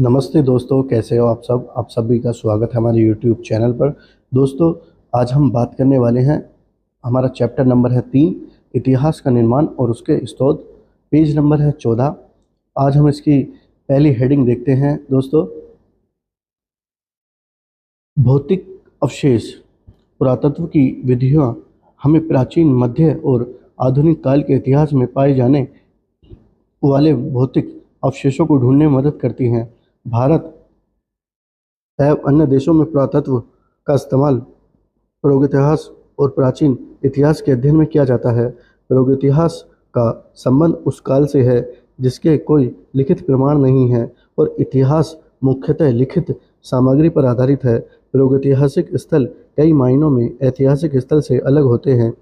नमस्ते दोस्तों, कैसे हो आप सब। आप सभी का स्वागत है हमारे यूट्यूब चैनल पर। दोस्तों, आज हम बात करने वाले हैं। हमारा चैप्टर नंबर है 3, इतिहास का निर्माण और उसके स्रोत। पेज नंबर है 14। आज हम इसकी पहली हेडिंग देखते हैं दोस्तों। भौतिक अवशेष। पुरातत्व की विधियाँ हमें प्राचीन, मध्य और आधुनिक काल के इतिहास में पाए जाने वाले भौतिक अवशेषों को ढूंढने में मदद करती हैं। भारत एवं अन्य देशों में पुरातत्व का इस्तेमाल प्रागैतिहास और प्राचीन इतिहास के अध्ययन में किया जाता है। प्रागैतिहास का संबंध उस काल से है जिसके कोई लिखित प्रमाण नहीं है, और इतिहास मुख्यतः लिखित सामग्री पर आधारित है। प्रागैतिहासिक स्थल कई मायनों में ऐतिहासिक स्थल से अलग होते हैं।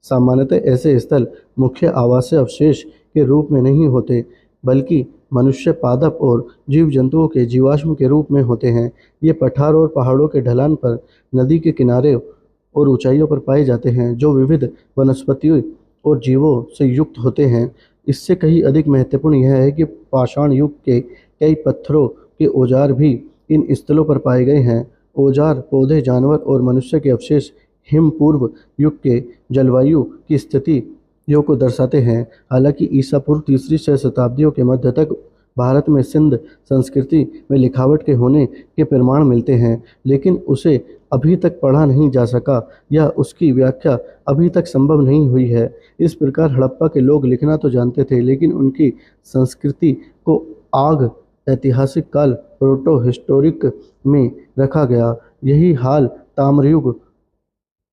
सामान्यतः ऐसे स्थल मुख्य आवासीय अवशेष के रूप में नहीं होते, बल्कि मनुष्य, पादप और जीव जंतुओं के जीवाश्म के रूप में होते हैं। ये पठार और पहाड़ों के ढलान पर, नदी के किनारे और ऊंचाइयों पर पाए जाते हैं, जो विविध वनस्पतियों और जीवों से युक्त होते हैं। इससे कहीं अधिक महत्वपूर्ण यह है कि पाषाण युग के कई पत्थरों के औजार भी इन स्थलों पर पाए गए हैं। औजार, पौधे, जानवर और मनुष्य के अवशेष हिम पूर्व युग के जलवायु की स्थितियों को दर्शाते हैं। हालांकि ईसा पूर्व तीसरी शताब्दियों के मध्य तक भारत में सिंध संस्कृति में लिखावट के होने के प्रमाण मिलते हैं, लेकिन उसे अभी तक पढ़ा नहीं जा सका या उसकी व्याख्या अभी तक संभव नहीं हुई है। इस प्रकार हड़प्पा के लोग लिखना तो जानते थे, लेकिन उनकी संस्कृति को आग ऐतिहासिक काल प्रोटो हिस्टोरिक में रखा गया। यही हाल ताम्रयुग,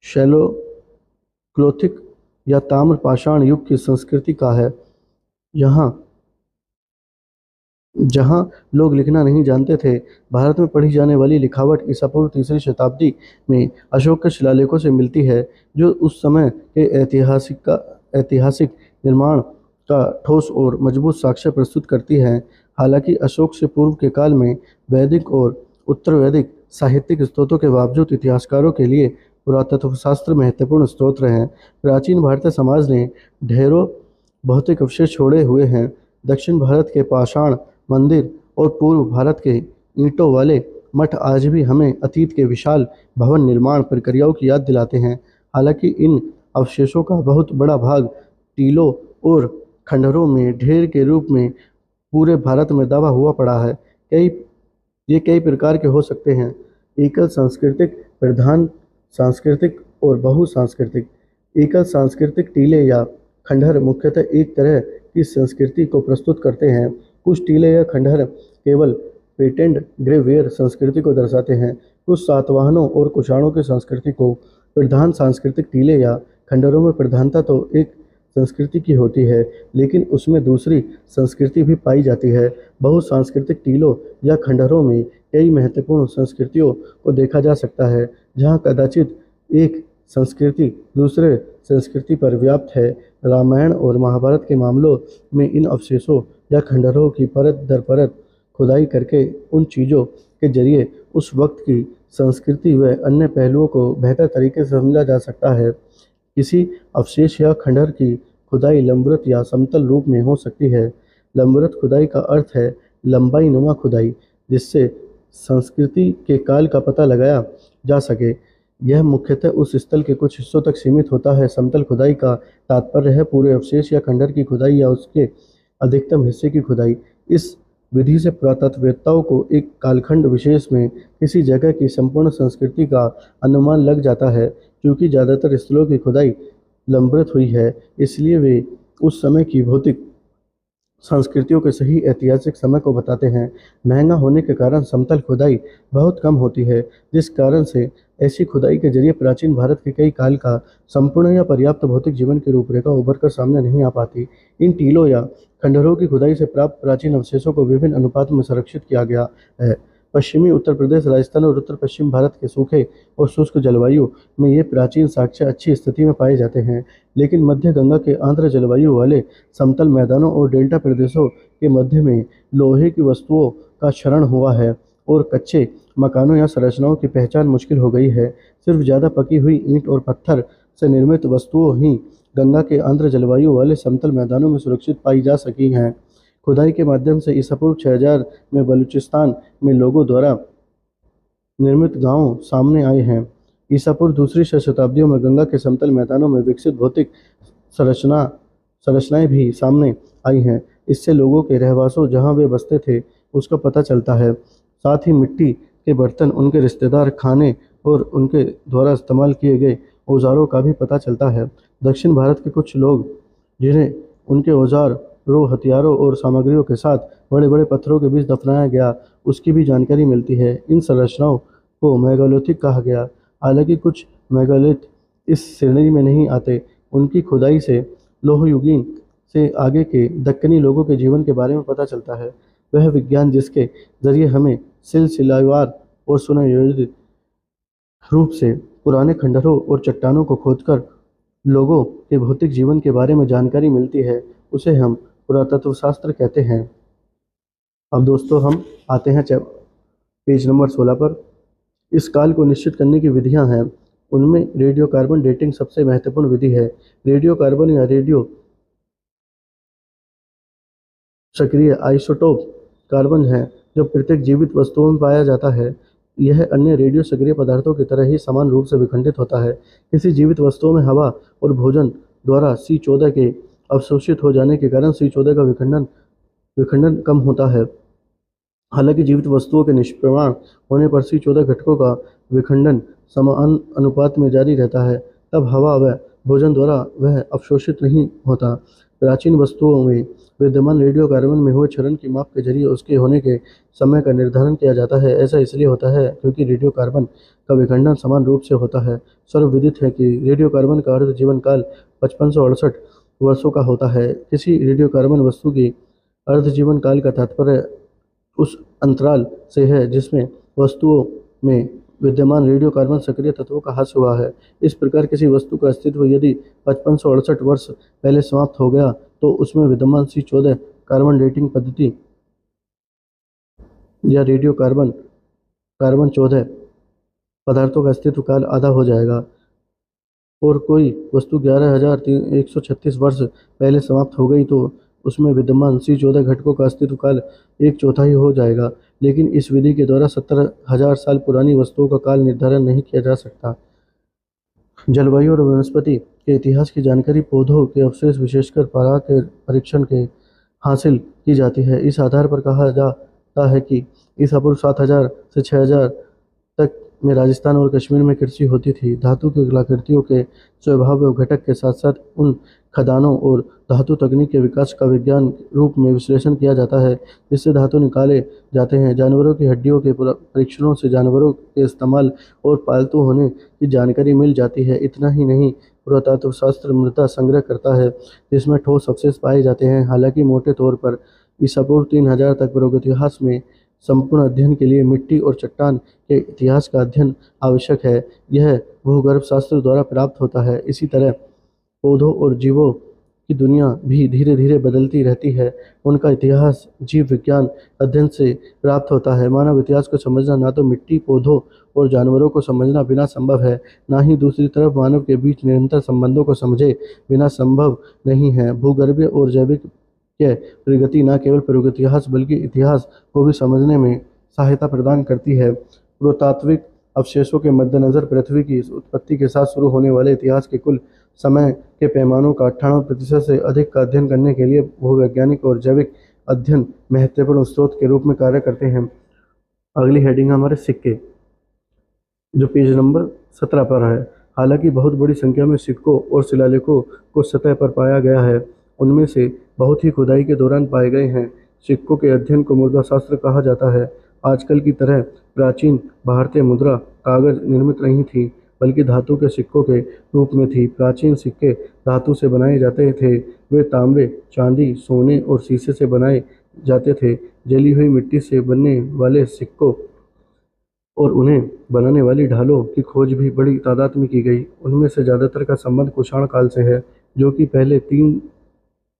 शैलोक्लोथिक या ताम्र पाषाण युग की संस्कृति का है। जहाँ लोग लिखना नहीं जानते थे। भारत में पढ़ी जाने वाली लिखावट ईसा पूर्व तीसरी शताब्दी में अशोक के शिलालेखों से मिलती है, जो उस समय के ऐतिहासिक निर्माण का ठोस और मजबूत साक्ष्य प्रस्तुत करती है। हालांकि अशोक से पूर्व के काल में वैदिक और उत्तर वैदिक साहित्यिक स्रोतों के बावजूद इतिहासकारों के लिए पुरातत्व शास्त्र महत्वपूर्ण स्रोत हैं। प्राचीन भारतीय समाज ने ढेरों भौतिक अवशेष छोड़े हुए हैं। दक्षिण भारत के पाषाण मंदिर और पूर्व भारत के ईंटों वाले मठ आज भी हमें अतीत के विशाल भवन निर्माण प्रक्रियाओं की याद दिलाते हैं। हालांकि इन अवशेषों का बहुत बड़ा भाग टीलों और खंडहरों में ढेर के रूप में पूरे भारत में दबा हुआ पड़ा है। ये कई प्रकार के हो सकते हैं: एकल सांस्कृतिक, प्रधान सांस्कृतिक और बहुसांस्कृतिक। एकल सांस्कृतिक टीले या खंडहर मुख्यतः एक तरह की संस्कृति को प्रस्तुत करते हैं। कुछ टीले या खंडहर केवल पेटेंट ग्रेवेयर संस्कृति को दर्शाते हैं। कुछ सातवाहनों और कुषाणों की संस्कृति को। प्रधान सांस्कृतिक टीले या खंडहरों में प्रधानता तो एक संस्कृति की होती है, लेकिन उसमें दूसरी संस्कृति भी पाई जाती है। बहुसांस्कृतिक टीलों या खंडहरों में कई महत्वपूर्ण संस्कृतियों को देखा जा सकता है, जहाँ कदाचित एक संस्कृति दूसरे संस्कृति पर व्याप्त है। रामायण और महाभारत के मामलों में इन अवशेषों या खंडहरों की परत दर परत खुदाई करके उन चीज़ों के जरिए उस वक्त की संस्कृति व अन्य पहलुओं को बेहतर तरीके से समझा जा सकता है। किसी अवशेष या खंडहर की खुदाई लंबवत या समतल रूप में हो सकती है। लंबवत खुदाई का अर्थ है लंबाई नुमा खुदाई, जिससे संस्कृति के काल का पता लगाया जा सके। यह मुख्यतः उस स्थल के कुछ हिस्सों तक सीमित होता है। समतल खुदाई का तात्पर्य है पूरे अवशेष या खंडहर की खुदाई या उसके अधिकतम हिस्से की खुदाई। इस विधि से पुरातत्ववेत्ताओं को एक कालखंड विशेष में किसी जगह की संपूर्ण संस्कृति का अनुमान लग जाता है। क्योंकि ज़्यादातर स्थलों की खुदाई लंबवत हुई है, इसलिए वे उस समय की भौतिक संस्कृतियों के सही ऐतिहासिक समय को बताते हैं। महंगा होने के कारण समतल खुदाई बहुत कम होती है, जिस कारण से ऐसी खुदाई के जरिए प्राचीन भारत के कई काल का संपूर्ण या पर्याप्त भौतिक जीवन की रूपरेखा उभर कर सामने नहीं आ पाती। इन टीलों या खंडहरों की खुदाई से प्राप्त प्राचीन अवशेषों को विभिन्न अनुपात में संरक्षित किया गया है। पश्चिमी उत्तर प्रदेश, राजस्थान और उत्तर पश्चिम भारत के सूखे और शुष्क जलवायु में ये प्राचीन साक्ष्य अच्छी स्थिति में पाए जाते हैं, लेकिन मध्य गंगा के आर्द्र जलवायु वाले समतल मैदानों और डेल्टा प्रदेशों के मध्य में लोहे की वस्तुओं का क्षरण हुआ है और कच्चे मकानों या संरचनाओं की पहचान मुश्किल हो गई है। सिर्फ ज़्यादा पकी हुई ईंट और पत्थर से निर्मित वस्तुओं ही गंगा के आर्द्र जलवायु वाले समतल मैदानों में सुरक्षित पाई जा सकी हैं। खुदाई के माध्यम से ईसा पूर्व 6000 में बलूचिस्तान में लोगों द्वारा निर्मित गांव सामने आए हैं। ईसा पूर्व दूसरी शताब्दियों में गंगा के समतल मैदानों में विकसित भौतिक संरचना संरचनाएं भी सामने आई हैं। इससे लोगों के रहवासों जहां वे बसते थे उसका पता चलता है। साथ ही मिट्टी के बर्तन, उनके रिश्तेदार खाने और उनके द्वारा इस्तेमाल किए गए औजारों का भी पता चलता है। दक्षिण भारत के कुछ लोग जिन्हें उनके औजारों, हथियारों और सामग्रियों के साथ बड़े बड़े पत्थरों के बीच दफनाया गया, उसकी भी जानकारी मिलती है। इन संरचनाओं को मेगालिथिक कहा गया। हालांकि कुछ मेगालिथ इस श्रेणी में नहीं आते। उनकी खुदाई से लोहयुगीन से आगे के दक्कनी लोगों के जीवन के बारे में पता चलता है। वह विज्ञान जिसके जरिए हमें सिलसिलावार और सुनियोजित रूप से पुराने खंडहरों और चट्टानों को खोदकर लोगों के भौतिक जीवन के बारे में जानकारी मिलती है, उसे हम पुरातत्व शास्त्र कहते हैं। अब दोस्तों हम आते हैं पेज नंबर 16 पर। इस काल को निश्चित करने की विधियां हैं। उनमें रेडियो कार्बन डेटिंग सबसे महत्वपूर्ण विधि है। रेडियो कार्बन या रेडियो सक्रिय आइसोटोप कार्बन है जो प्रत्येक जीवित वस्तुओं में पाया जाता है। यह अन्य रेडियो सक्रिय पदार्थों की तरह ही समान रूप से विखंडित होता है। किसी जीवित वस्तुओं में हवा और भोजन द्वारा C14 के अवशोषित हो जाने के कारण C14 का विखंडन कम होता है। हालांकि जीवित वस्तुओं के निष्प्रमाण होने पर C14 घटकों का विखंडन समान अनुपात में जारी रहता है। तब हवा व भोजन द्वारा वह अवशोषित नहीं होता। प्राचीन वस्तुओं में विद्यमान रेडियो कार्बन में हुए क्षरण की माप के जरिए उसके होने के समय का निर्धारण किया जाता है। ऐसा इसलिए होता है क्योंकि रेडियो कार्बन का विखंडन समान रूप से होता है। सर्वविदित है कि रेडियो कार्बन का अर्ध जीवन काल 5568 वर्षों का होता है। किसी रेडियो कार्बन वस्तु की अर्ध जीवन काल का तात्पर्य उस अंतराल से है जिसमें वस्तुओं में विद्यमान रेडियो कार्बन सक्रिय तत्वों का ह्रास हुआ है। इस प्रकार किसी वस्तु का अस्तित्व यदि 5568 वर्ष पहले समाप्त हो गया तो उसमें विद्यमान C14 कार्बन डेटिंग पद्धति या रेडियो कार्बन 14 पदार्थों का अस्तित्व काल आधा हो जाएगा। और कोई वस्तु 11,136 वर्ष पहले समाप्त हो गई तो उसमें विद्यमान C14 घटकों का अस्तित्व काल 1/4 हो जाएगा। लेकिन इस विधि के द्वारा 70,000 साल पुरानी वस्तुओं का काल निर्धारण नहीं किया जा सकता। जलवायु और वनस्पति के इतिहास की जानकारी पौधों के अवशेष, विशेषकर पारा के परीक्षण के हासिल की जाती है। इस आधार पर कहा जाता है कि ईसा पूर्व 7000 से 6000 तक में राजस्थान और कश्मीर में कृषि होती थी। धातु की कलाकृतियों के स्वभाव व घटक के साथ साथ उन खदानों और धातु तकनीक के विकास का विज्ञान रूप में विश्लेषण किया जाता है जिससे धातु निकाले जाते हैं। जानवरों की हड्डियों के परीक्षणों से जानवरों के इस्तेमाल और पालतू होने की जानकारी मिल जाती है। इतना ही नहीं, पुरातत्व शास्त्र मृदा संग्रह करता है जिसमें ठोस अवशेष पाए जाते हैं। हालांकि मोटे तौर पर ईसा पूर्व 3000 तक प्रागैतिहासिक में संपूर्ण अध्ययन के लिए मिट्टी और चट्टान के इतिहास का अध्ययन आवश्यक है। यह भूगर्भ शास्त्र द्वारा प्राप्त होता है। इसी तरह पौधों और जीवों की दुनिया भी धीरे धीरे बदलती रहती है। उनका इतिहास जीव विज्ञान अध्ययन से प्राप्त होता है। मानव इतिहास को समझना ना तो मिट्टी, पौधों और जानवरों को समझना बिना संभव है, ना ही दूसरी तरफ मानव के बीच निरंतर संबंधों को समझे बिना संभव नहीं है। भूगर्भीय और जैविक के प्रगति न केवल प्रागैतिहासिक बल्कि इतिहास को भी समझने में सहायता प्रदान करती है। पुरातात्विक अवशेषों के मद्देनजर पृथ्वी की उत्पत्ति के साथ शुरू होने वाले इतिहास के कुल समय के पैमानों का 98% से अधिक का अध्ययन करने के लिए भूवैज्ञानिक और जैविक अध्ययन महत्वपूर्ण स्रोत के रूप में कार्य करते हैं। अगली हेडिंग हमारे सिक्के, जो पेज नंबर 17 पर है। हालांकि बहुत बड़ी संख्या में सिक्कों और शिलालेखों को सतह पर पाया गया है, उनमें से बहुत ही खुदाई के दौरान पाए गए हैं। सिक्कों के अध्ययन को मुद्रा शास्त्र कहा जाता है। आजकल की तरह प्राचीन भारतीय मुद्रा कागज निर्मित नहीं थी, बल्कि धातु के सिक्कों के रूप में थी। प्राचीन सिक्के धातु से बनाए जाते थे। वे तांबे, चांदी, सोने और शीशे से बनाए जाते थे। जली हुई मिट्टी से बनने वाले सिक्कों और उन्हें बनाने वाली ढालों की खोज भी बड़ी तादाद में की गई। उनमें से ज़्यादातर का संबंध कुषाण काल से है, जो कि पहले 3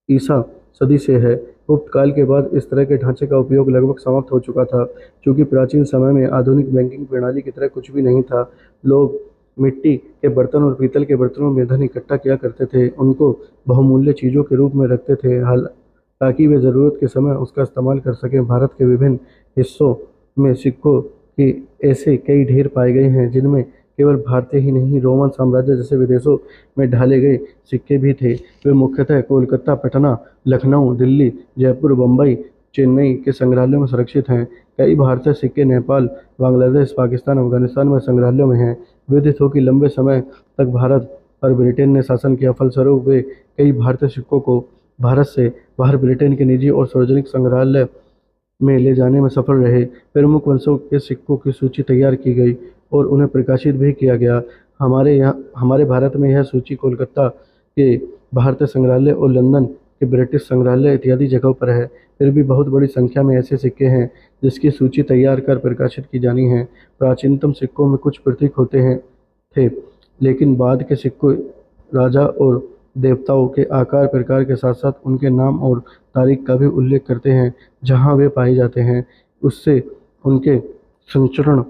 ईसा सदी से है। गुप्त काल के बाद इस तरह के ढांचे का उपयोग लगभग समाप्त हो चुका था। क्योंकि प्राचीन समय में आधुनिक बैंकिंग प्रणाली की तरह कुछ भी नहीं था, लोग मिट्टी के बर्तन और पीतल के बर्तनों में धन इकट्ठा किया करते थे, उनको बहुमूल्य चीज़ों के रूप में रखते थे। ताकि वे ज़रूरत के समय उसका इस्तेमाल कर सकें। भारत के विभिन्न हिस्सों में सिक्कों के ऐसे कई ढेर पाए गए हैं जिनमें केवल भारतीय ही नहीं, रोमन साम्राज्य जैसे विदेशों में ढाले गए सिक्के भी थे। वे मुख्यतः कोलकाता, पटना, लखनऊ, दिल्ली, जयपुर, बम्बई, चेन्नई के संग्रहालयों में सुरक्षित हैं। कई भारतीय सिक्के नेपाल, बांग्लादेश, पाकिस्तान, अफगानिस्तान में संग्रहालयों में हैं। विदित हो कि लंबे समय तक भारत पर ब्रिटेन ने शासन किया, फलस्वरूप वे कई भारतीय सिक्कों को भारत से बाहर ब्रिटेन के निजी और सार्वजनिक संग्रहालय में ले जाने में सफल रहे। प्रमुख वंशों के सिक्कों की सूची तैयार की गई और उन्हें प्रकाशित भी किया गया। हमारे भारत में यह सूची कोलकाता के भारतीय संग्रहालय और लंदन के ब्रिटिश संग्रहालय इत्यादि जगहों पर है। फिर भी बहुत बड़ी संख्या में ऐसे सिक्के हैं जिसकी सूची तैयार कर प्रकाशित की जानी है। प्राचीनतम सिक्कों में कुछ प्रतीक होते हैं थे, लेकिन बाद के सिक्के राजा और देवताओं के आकार प्रकार के साथ साथ उनके नाम और तारीख का भी उल्लेख करते हैं जहां वे पाए जाते हैं। उससे उनके संचरण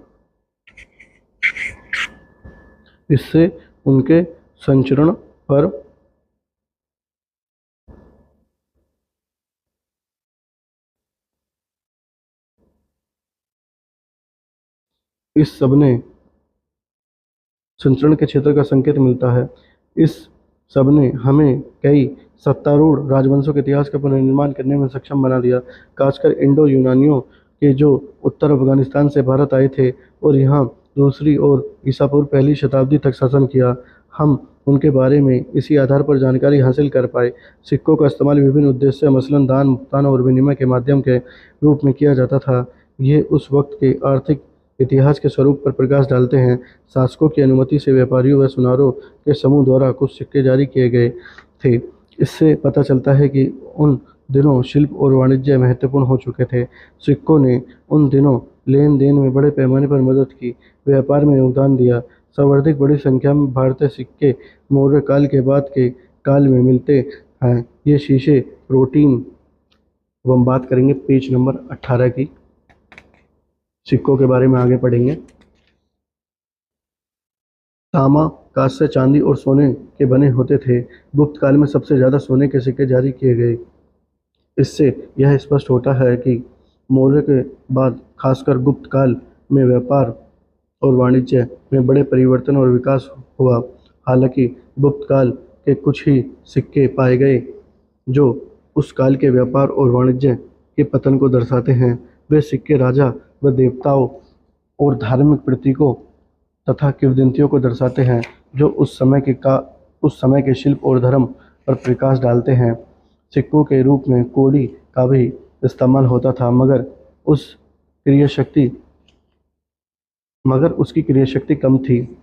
इससे उनके संचरण पर इस सबने संचरण के क्षेत्र का संकेत मिलता है। इस सब ने हमें कई सत्तारूढ़ राजवंशों के इतिहास का पुनर्निर्माण करने में सक्षम बना दिया, खासकर इंडो यूनानियों के जो उत्तर अफगानिस्तान से भारत आए थे और यहाँ दूसरी और ईसा पूर्व पहली शताब्दी तक शासन किया। हम उनके बारे में इसी आधार पर जानकारी हासिल कर पाए। सिक्कों का इस्तेमाल विभिन्न उद्देश्य मसलन दान, भुगतान और विनिमय के माध्यम के रूप में किया जाता था। ये उस वक्त के आर्थिक इतिहास के स्वरूप पर प्रकाश डालते हैं। शासकों की अनुमति से व्यापारियों व सुनारों के समूह द्वारा कुछ सिक्के जारी किए गए थे। इससे पता चलता है कि उन दिनों शिल्प और वाणिज्य महत्वपूर्ण हो चुके थे। सिक्कों ने उन दिनों लेन देन में बड़े पैमाने पर मदद की, व्यापार में योगदान दिया। सर्वाधिक बड़ी संख्या में भारतीय सिक्के मौर्य काल के बाद के काल में मिलते हैं। ये शीशे प्रोटीन, अब हम बात करेंगे पेज नंबर 18 की, सिक्कों के बारे में आगे पढ़ेंगे। तांबा, कांस्य, चांदी और सोने के बने होते थे। गुप्त काल में सबसे ज़्यादा सोने के सिक्के जारी किए गए। इससे यह स्पष्ट होता है कि मौर्य के बाद खासकर गुप्त काल में व्यापार और वाणिज्य में बड़े परिवर्तन और विकास हुआ। हालांकि गुप्त काल के कुछ ही सिक्के पाए गए जो उस काल के व्यापार और वाणिज्य के पतन को दर्शाते हैं। वे सिक्के राजा व देवताओं और धार्मिक प्रतीकों तथा किंवदंतियों को दर्शाते हैं जो उस समय के शिल्प और धर्म पर प्रकाश डालते हैं। सिक्कों के रूप में कौड़ी का भी इस्तेमाल होता था, मगर उसकी क्रियाशक्ति कम थी।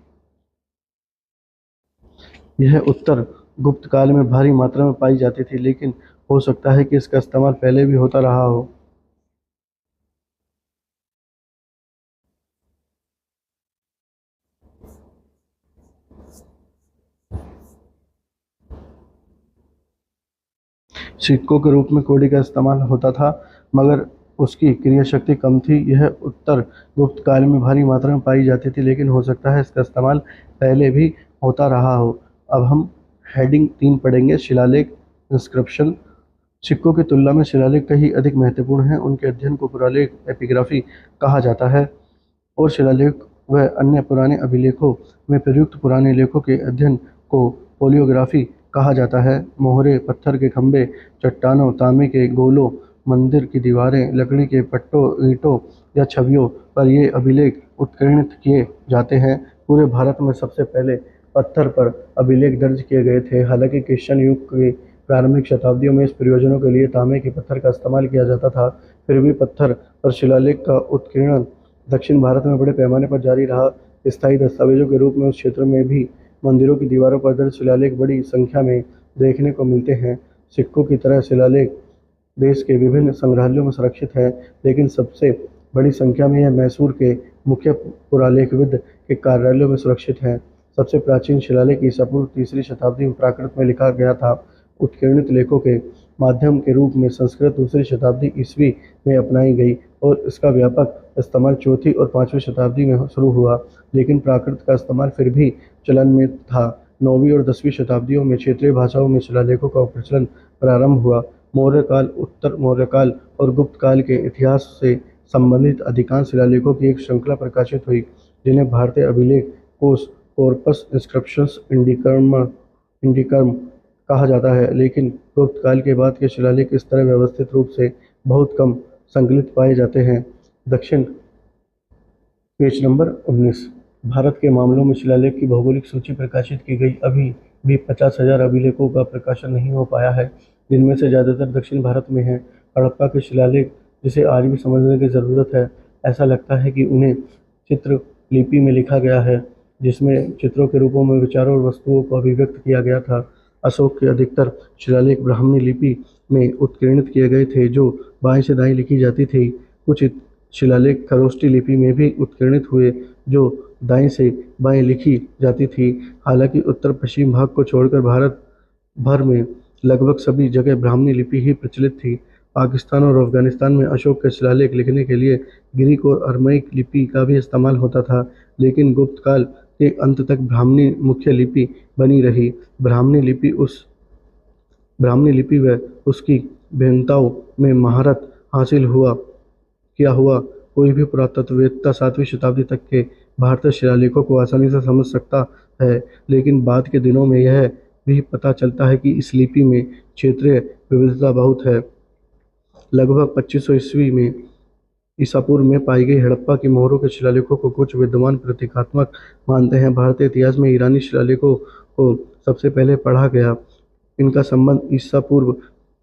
यह उत्तर गुप्त काल में भारी मात्रा में पाई जाती थी, लेकिन हो सकता है कि इसका इस्तेमाल पहले भी होता रहा हो। सिक्कों के रूप में कौड़ी का इस्तेमाल होता था, मगर उसकी क्रियाशक्ति कम थी। यह उत्तर गुप्त काल में भारी मात्रा में पाई जाती थी, लेकिन हो सकता है इसका इस्तेमाल पहले भी होता रहा हो। अब हम हेडिंग 3 पढ़ेंगे, शिलालेख, इंस्क्रिप्शन। सिक्कों की तुलना में शिलालेख कहीं अधिक महत्वपूर्ण हैं। उनके अध्ययन को पुरालेख, एपिग्राफी कहा जाता है और शिलालेख व अन्य पुराने अभिलेखों में प्रयुक्त पुराने लेखों के अध्ययन को पोलियोग्राफी कहा जाता है। मोहरे, पत्थर के खंभे, चट्टानों, तांबे के गोलों, मंदिर की दीवारें, लकड़ी के पट्टों, ईंटों या छवियों पर ये अभिलेख उत्कीर्णित किए जाते हैं। पूरे भारत में सबसे पहले पत्थर पर अभिलेख दर्ज किए गए थे। हालांकि क्रिश्चियन युग के प्रारंभिक शताब्दियों में इस प्रयोजनों के लिए तांबे के पत्थर का इस्तेमाल किया जाता था। फिर भी पत्थर पर शिलालेख का उत्कीर्णन दक्षिण भारत में बड़े पैमाने पर जारी रहा। स्थायी दस्तावेजों के रूप में उस क्षेत्र में भी मंदिरों की दीवारों पर दर्ज शिलालेख बड़ी संख्या में देखने को मिलते हैं। सिक्कों की तरह शिलालेख देश के विभिन्न संग्रहालयों में सुरक्षित है, लेकिन सबसे बड़ी संख्या में यह मैसूर के मुख्य पुरालेखविद के कार्यालयों में सुरक्षित है। सबसे प्राचीन शिलालेख ईसा पूर्व 3री शताब्दी में प्राकृत में लिखा गया था। उत्कीर्णित लेखों के माध्यम के रूप में संस्कृत 2री शताब्दी ईस्वी में अपनाई गई और इसका व्यापक इस्तेमाल 4वीं और 5वीं शताब्दी में शुरू हुआ, लेकिन प्राकृत का इस्तेमाल फिर भी चलन में था। 9वीं और 10वीं शताब्दियों में क्षेत्रीय भाषाओं में शिलालेखों का प्रचलन प्रारंभ हुआ। मौर्य काल, उत्तर मौर्य काल और गुप्त काल के इतिहास से संबंधित अधिकांश शिलालेखों की एक श्रृंखला प्रकाशित हुई, जिन्हें भारतीय अभिलेख कोश कॉर्पस इंस्क्रिप्शंस इंडिकम कहा जाता है। लेकिन गुप्त काल के बाद के शिलालेख इस तरह व्यवस्थित रूप से बहुत कम संकलित पाए जाते हैं। दक्षिण पेज नंबर 19। भारत के मामलों में शिलालेख की भौगोलिक सूची प्रकाशित की गई। अभी भी 50,000 अभिलेखों का प्रकाशन नहीं हो पाया है, जिनमें से ज़्यादातर दक्षिण भारत में हैं। हड़प्पा के शिलालेख, जिसे आज भी समझने की ज़रूरत है, ऐसा लगता है कि उन्हें चित्र लिपि में लिखा गया है, जिसमें चित्रों के रूपों में विचारों और वस्तुओं को अभिव्यक्त किया गया था। अशोक के अधिकतर शिलालेख ब्राह्मणी लिपि में उत्कीर्णित किए गए थे, जो बाएं से दाएं लिखी जाती थी। कुछ शिलालेख खरोष्टी लिपि में भी उत्कीर्णित हुए, जो दाएं से बाएं लिखी जाती थी। हालांकि उत्तर पश्चिम भाग को छोड़कर भारत भर में लगभग सभी जगह ब्राह्मणी लिपि ही प्रचलित थी। पाकिस्तान और अफगानिस्तान में अशोक के शिलालेख लिखने के लिए ग्रीक और अरमैक लिपि का भी इस्तेमाल होता था, लेकिन गुप्त काल के अंत तक ब्राह्मणी मुख्य लिपि बनी रही। ब्राह्मणी लिपि व उसकी भिन्नताओं में महारत हासिल किया हुआ कोई भी पुरातत्ववेत्ता 7वीं शताब्दी तक के भारतीय शिलालेखों को आसानी से समझ सकता है, लेकिन बाद के दिनों में यह भी पता चलता है कि इस लिपि में क्षेत्रीय विविधता बहुत है। लगभग 2500 ईस्वी में ईसा पूर्व में पाई गई हड़प्पा की मोहरों के शिलालेखों को कुछ विद्वान प्रतीकात्मक मानते हैं। भारतीय इतिहास में ईरानी शिलालेखों को सबसे पहले पढ़ा गया। इनका संबंध ईसा पूर्व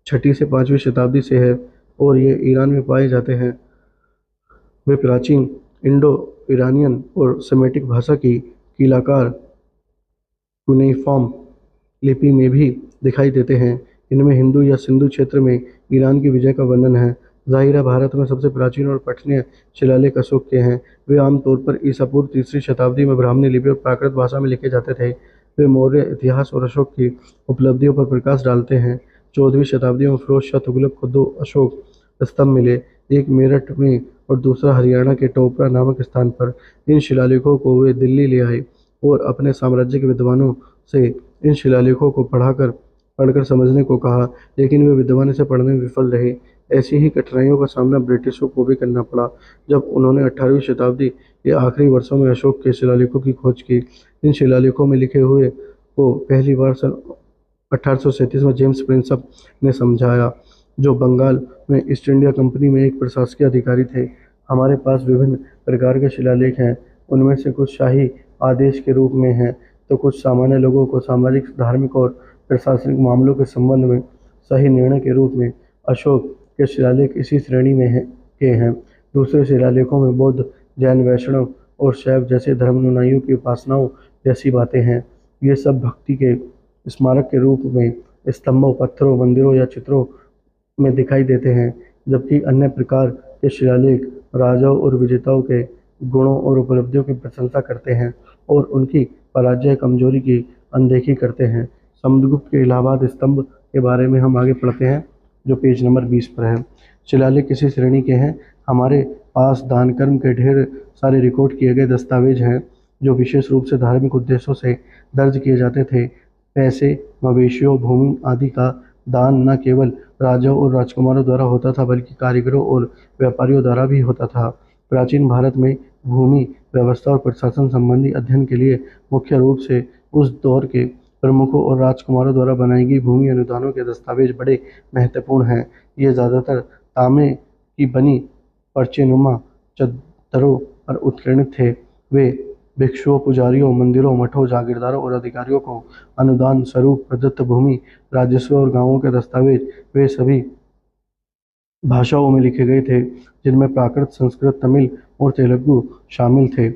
6वीं से 5वीं शताब्दी से है और ये ईरान में पाए जाते हैं। वे प्राचीन इंडो-इरानियन और सेमेटिक भाषा की कीलाकार कुनेइफॉर्म लिपि में भी दिखाई देते हैं। इनमें हिंदू या सिंधु क्षेत्र में ईरान की विजय का वर्णन है। ज़ाहिर है, भारत में सबसे प्राचीन और पठनीय शिलालेख अशोक के हैं। वे आमतौर पर ईसा पूर्व 3री शताब्दी में ब्राह्मणी लिपि और प्राकृत भाषा में लिखे जाते थे। वे मौर्य इतिहास और अशोक की उपलब्धियों पर प्रकाश डालते हैं। 14वीं शताब्दी में फिरोज शाह तुगलक को 2 अशोक स्तंभ मिले, एक मेरठ में और दूसरा हरियाणा के टोपरा नामक स्थान पर। इन शिलालेखों को वे दिल्ली ले आए और अपने साम्राज्य के विद्वानों से इन शिलालेखों को पढ़कर समझने को कहा, लेकिन वे विद्वान इसे पढ़ने में विफल रहे। ऐसी ही कठिनाइयों का सामना ब्रिटिशों को भी करना पड़ा जब उन्होंने 18वीं शताब्दी के आखिरी वर्षों में अशोक के शिलालेखों की खोज की। इन शिलालेखों में लिखे हुए को पहली बार सन 1837 में जेम्स प्रिंसप ने समझाया, जो बंगाल में ईस्ट इंडिया कंपनी में एक प्रशासकीय अधिकारी थे। हमारे पास विभिन्न प्रकार के शिलालेख हैं। उनमें से कुछ शाही आदेश के रूप में हैं, तो कुछ सामान्य लोगों को सामाजिक, धार्मिक और प्रशासनिक मामलों के संबंध में सही निर्णय के रूप में। अशोक के शिलालेख इसी श्रेणी में के हैं। दूसरे शिलालेखों में बौद्ध, जैन, वैष्णव और शैव जैसे धर्मानुयायियों की उपासनाओं जैसी बातें हैं। ये सब भक्ति के स्मारक के रूप में स्तंभों, पत्थरों, मंदिरों या चित्रों में दिखाई देते हैं, जबकि अन्य प्रकार के शिलालेख राजाओं और विजेताओं के गुणों और उपलब्धियों की प्रशंसा करते हैं और उनकी पराजय, कमजोरी की अनदेखी करते हैं। समुद्रगुप्त के इलाहाबाद स्तंभ के बारे में हम आगे पढ़ते हैं, जो पेज नंबर 20 पर है। शिलालेख किसी श्रेणी के हैं? हमारे पास दान कर्म के ढेर सारे रिकॉर्ड किए गए दस्तावेज हैं, जो विशेष रूप से धार्मिक उद्देश्यों से दर्ज किए जाते थे। पैसे, मवेशियों, भूमि आदि का दान न केवल राजाओं और राजकुमारों द्वारा होता था, बल्कि कारीगरों और व्यापारियों द्वारा भी होता था। प्राचीन भारत में भूमि व्यवस्था और प्रशासन संबंधी अध्ययन के लिए मुख्य रूप से उस दौर के प्रमुखों और राजकुमारों द्वारा बनाई गई भूमि अनुदानों के दस्तावेज बड़े महत्वपूर्ण हैं। ये ज़्यादातर तांबे की बनी पर्चेनुमा चद्दरों पर उत्कीर्णित थे। वे भिक्षुओं, पुजारियों, मंदिरों, मठों, जागीरदारों और अधिकारियों को अनुदान स्वरूप प्रदत्त भूमि, राजस्व और गांवों के दस्तावेज वे सभी भाषाओं में लिखे गए थे, जिनमें प्राकृत, संस्कृत, तमिल और तेलुगु शामिल थे।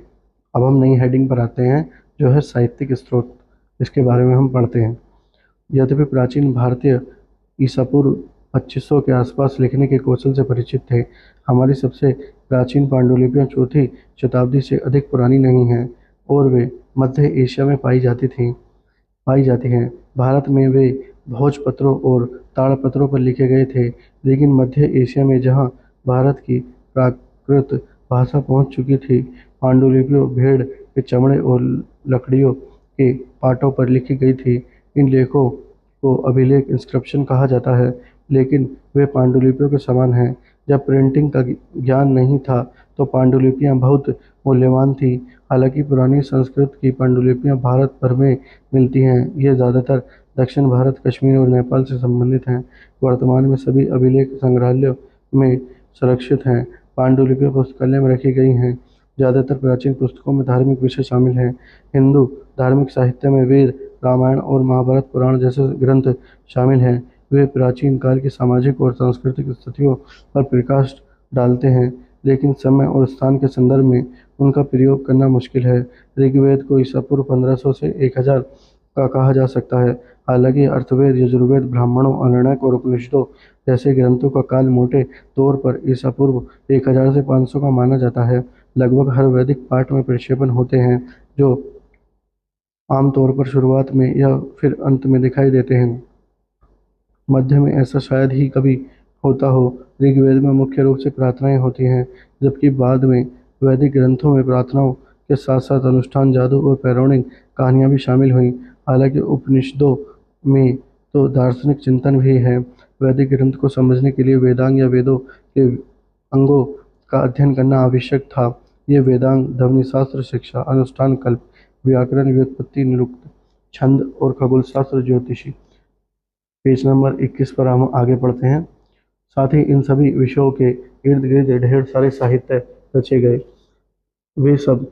अब हम नई हेडिंग पर आते हैं, जो है साहित्यिक स्रोत। इसके बारे में हम पढ़ते हैं। यद्यपि प्राचीन भारतीय ईसा पूर्व 2500 के आसपास लिखने के कौशल से परिचित थे, हमारी सबसे प्राचीन पांडुलिपियां 4वीं शताब्दी से अधिक पुरानी नहीं हैं और वे मध्य एशिया में पाई जाती हैं। भारत में वे भोजपत्रों और ताड़पत्रों पर लिखे गए थे, लेकिन मध्य एशिया में, जहां भारत की प्राकृत भाषा पहुंच चुकी थी, पांडुलिपियों भेड़ के चमड़े और लकड़ियों के पाटों पर लिखी गई थी। इन लेखों को अभिलेख इंस्क्रिप्शन कहा जाता है। लेकिन वे पांडुलिपियों के समान हैं। जब प्रिंटिंग का ज्ञान नहीं था तो पांडुलिपियाँ बहुत मूल्यवान थीं। हालांकि पुरानी संस्कृत की पांडुलिपियाँ भारत भर में मिलती हैं। ये ज़्यादातर दक्षिण भारत, कश्मीर और नेपाल से संबंधित हैं। वर्तमान में सभी अभिलेख संग्रहालयों में सुरक्षित हैं। पांडुलिपियाँ पुस्तकालय में रखी गई हैं। ज़्यादातर प्राचीन पुस्तकों में धार्मिक विषय शामिल हैं। हिंदू धार्मिक साहित्य में वेद, रामायण और महाभारत, पुराण जैसे ग्रंथ शामिल हैं। वे प्राचीन काल की सामाजिक और सांस्कृतिक स्थितियों पर प्रकाश डालते हैं, लेकिन समय और स्थान के संदर्भ में उनका प्रयोग करना मुश्किल है। ऋग्वेद को ईसा पूर्व 1500 से 1000 का कहा जा सकता है। हालांकि अथर्ववेद, यजुर्वेद, ब्राह्मणों, आरण्यक और उपनिषदों जैसे ग्रंथों का काल मोटे तौर पर ईसा पूर्व 1000 से 500 का माना जाता है। लगभग हर वैदिक पाठ में प्रक्षेपण होते हैं, जो आमतौर पर शुरुआत में या फिर अंत में दिखाई देते हैं। मध्य में ऐसा शायद ही कभी होता हो। ऋग्वेद में मुख्य रूप से प्रार्थनाएं होती हैं, जबकि बाद में वैदिक ग्रंथों में प्रार्थनाओं के साथ साथ अनुष्ठान, जादू और पौराणिक कहानियां भी शामिल हुईं। हालांकि उपनिषदों में तो दार्शनिक चिंतन भी है। वैदिक ग्रंथ को समझने के लिए वेदांग या वेदों के अंगों का अध्ययन करना आवश्यक था। ये वेदांग ध्वनिशास्त्र, शिक्षा, अनुष्ठान, कल्प, व्याकरण, व्युत्पत्ति, निरुक्त, छंद और खगोलशास्त्र, ज्योतिषी। पेज नंबर 21 पर हम आगे पढ़ते हैं। साथ ही इन सभी विषयों के इर्द गिर्द ढेर सारे साहित्य रचे गए। वे सब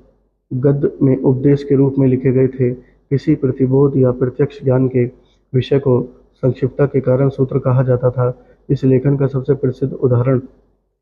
गद्य में उपदेश के रूप में लिखे गए थे। किसी प्रतिबोध या प्रत्यक्ष ज्ञान के विषय को संक्षिप्तता के कारण सूत्र कहा जाता था। इस लेखन का सबसे प्रसिद्ध उदाहरण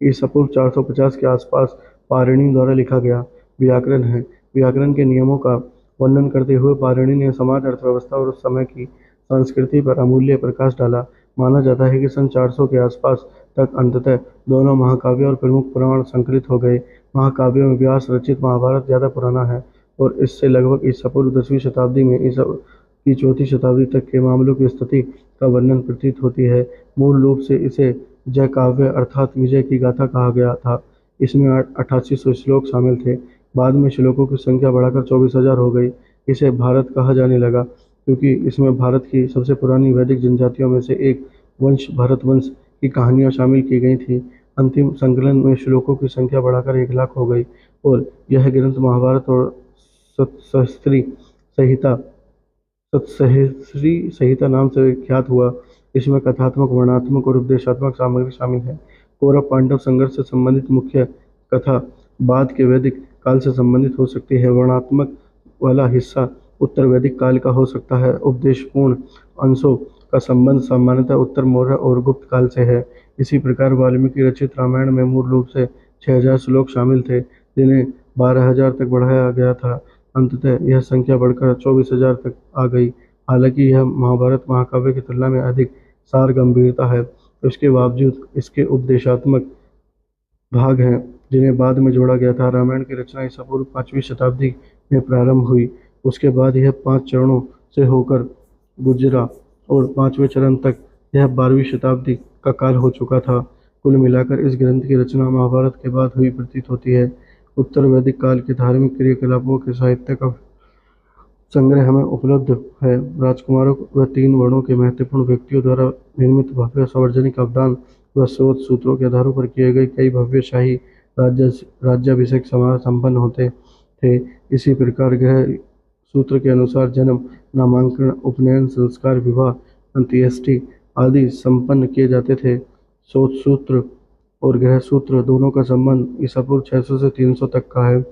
ईसा पूर्व 450 के आसपास पाणिनि द्वारा लिखा गया व्याकरण है। व्याकरण के नियमों का वर्णन करते हुए पाणिनि ने समाज, अर्थव्यवस्था और उस समय की संस्कृति पर अमूल्य प्रकाश डाला। माना जाता है कि सन 400 के आसपास तक अंततः दोनों महाकाव्य और प्रमुख पुराण संकलित हो गए। महाकाव्यों में व्यास रचित महाभारत ज़्यादा पुराना है और इससे लगभग ईसा पूर्व 10वीं शताब्दी में ईसा की 4वीं शताब्दी तक के मामलों की स्थिति का वर्णन प्रतीत होती है। मूल रूप से इसे जय काव्य अर्थात विजय की गाथा कहा गया था। इसमें 8800 श्लोक शामिल थे। बाद में श्लोकों की संख्या बढ़ाकर 24,000 हो गई। इसे भारत कहा जाने लगा क्योंकि इसमें भारत की सबसे पुरानी वैदिक जनजातियों में से एक वंश भरत वंश की कहानियाँ शामिल की गई थी। अंतिम संकलन में श्लोकों की संख्या बढ़ाकर 1,00,000 हो गई और यह ग्रंथ महाभारत और सतसहस्त्री संहिता सतसहस्त्री संहिता नाम से विख्यात हुआ। इसमें कथात्मक, वर्णनात्मक और उपदेशात्मक सामग्री शामिल है। कौरव पांडव संघर्ष से संबंधित मुख्य कथा बाद के वैदिक काल से संबंधित हो सकती है। वर्णनात्मक वाला हिस्सा उत्तर वैदिक काल का हो सकता है। उपदेशपूर्ण अंशों का संबंध सामान्यतः उत्तर मौर्य और गुप्त काल से है। इसी प्रकार वाल्मीकि रचित रामायण में मूल रूप से 6,000 श्लोक शामिल थे, जिन्हें 12,000 तक बढ़ाया गया था। अंततः यह संख्या बढ़कर 24,000 तक आ गई। हालांकि यह महाभारत महाकाव्य की तुलना में अधिक सार गंभीरता है, उसके बावजूद इसके उपदेशात्मक भाग हैं जिन्हें बाद में जोड़ा गया था। रामायण की रचना ईसा पूर्व 5वीं शताब्दी में प्रारंभ हुई। उसके बाद यह 5 चरणों से होकर गुजरा और 5वें चरण तक यह 12वीं शताब्दी का काल हो चुका था। कुल मिलाकर इस ग्रंथ की रचना महाभारत के बाद हुई प्रतीत होती है। उत्तर वैदिक काल के धार्मिक क्रियाकलापों के साहित्य का संग्रह हमें उपलब्ध है। राजकुमारों व 3 वर्णों के महत्वपूर्ण व्यक्तियों द्वारा निर्मित भव्य सार्वजनिक अवदान व स्रोत सूत्रों के आधारों पर किए गए कई भव्य शाही राज्याभिषेक समारोह संपन्न होते थे। इसी प्रकार ग्रह सूत्र के अनुसार जन्म, नामांकन, उपनयन, संस्कार, विवाह, अंत्येष्टि आदि संपन्न किए जाते थे। स्रोत सूत्र और ग्रह सूत्र दोनों का संबंध ईसा पूर्व 600 से 300 तक का है।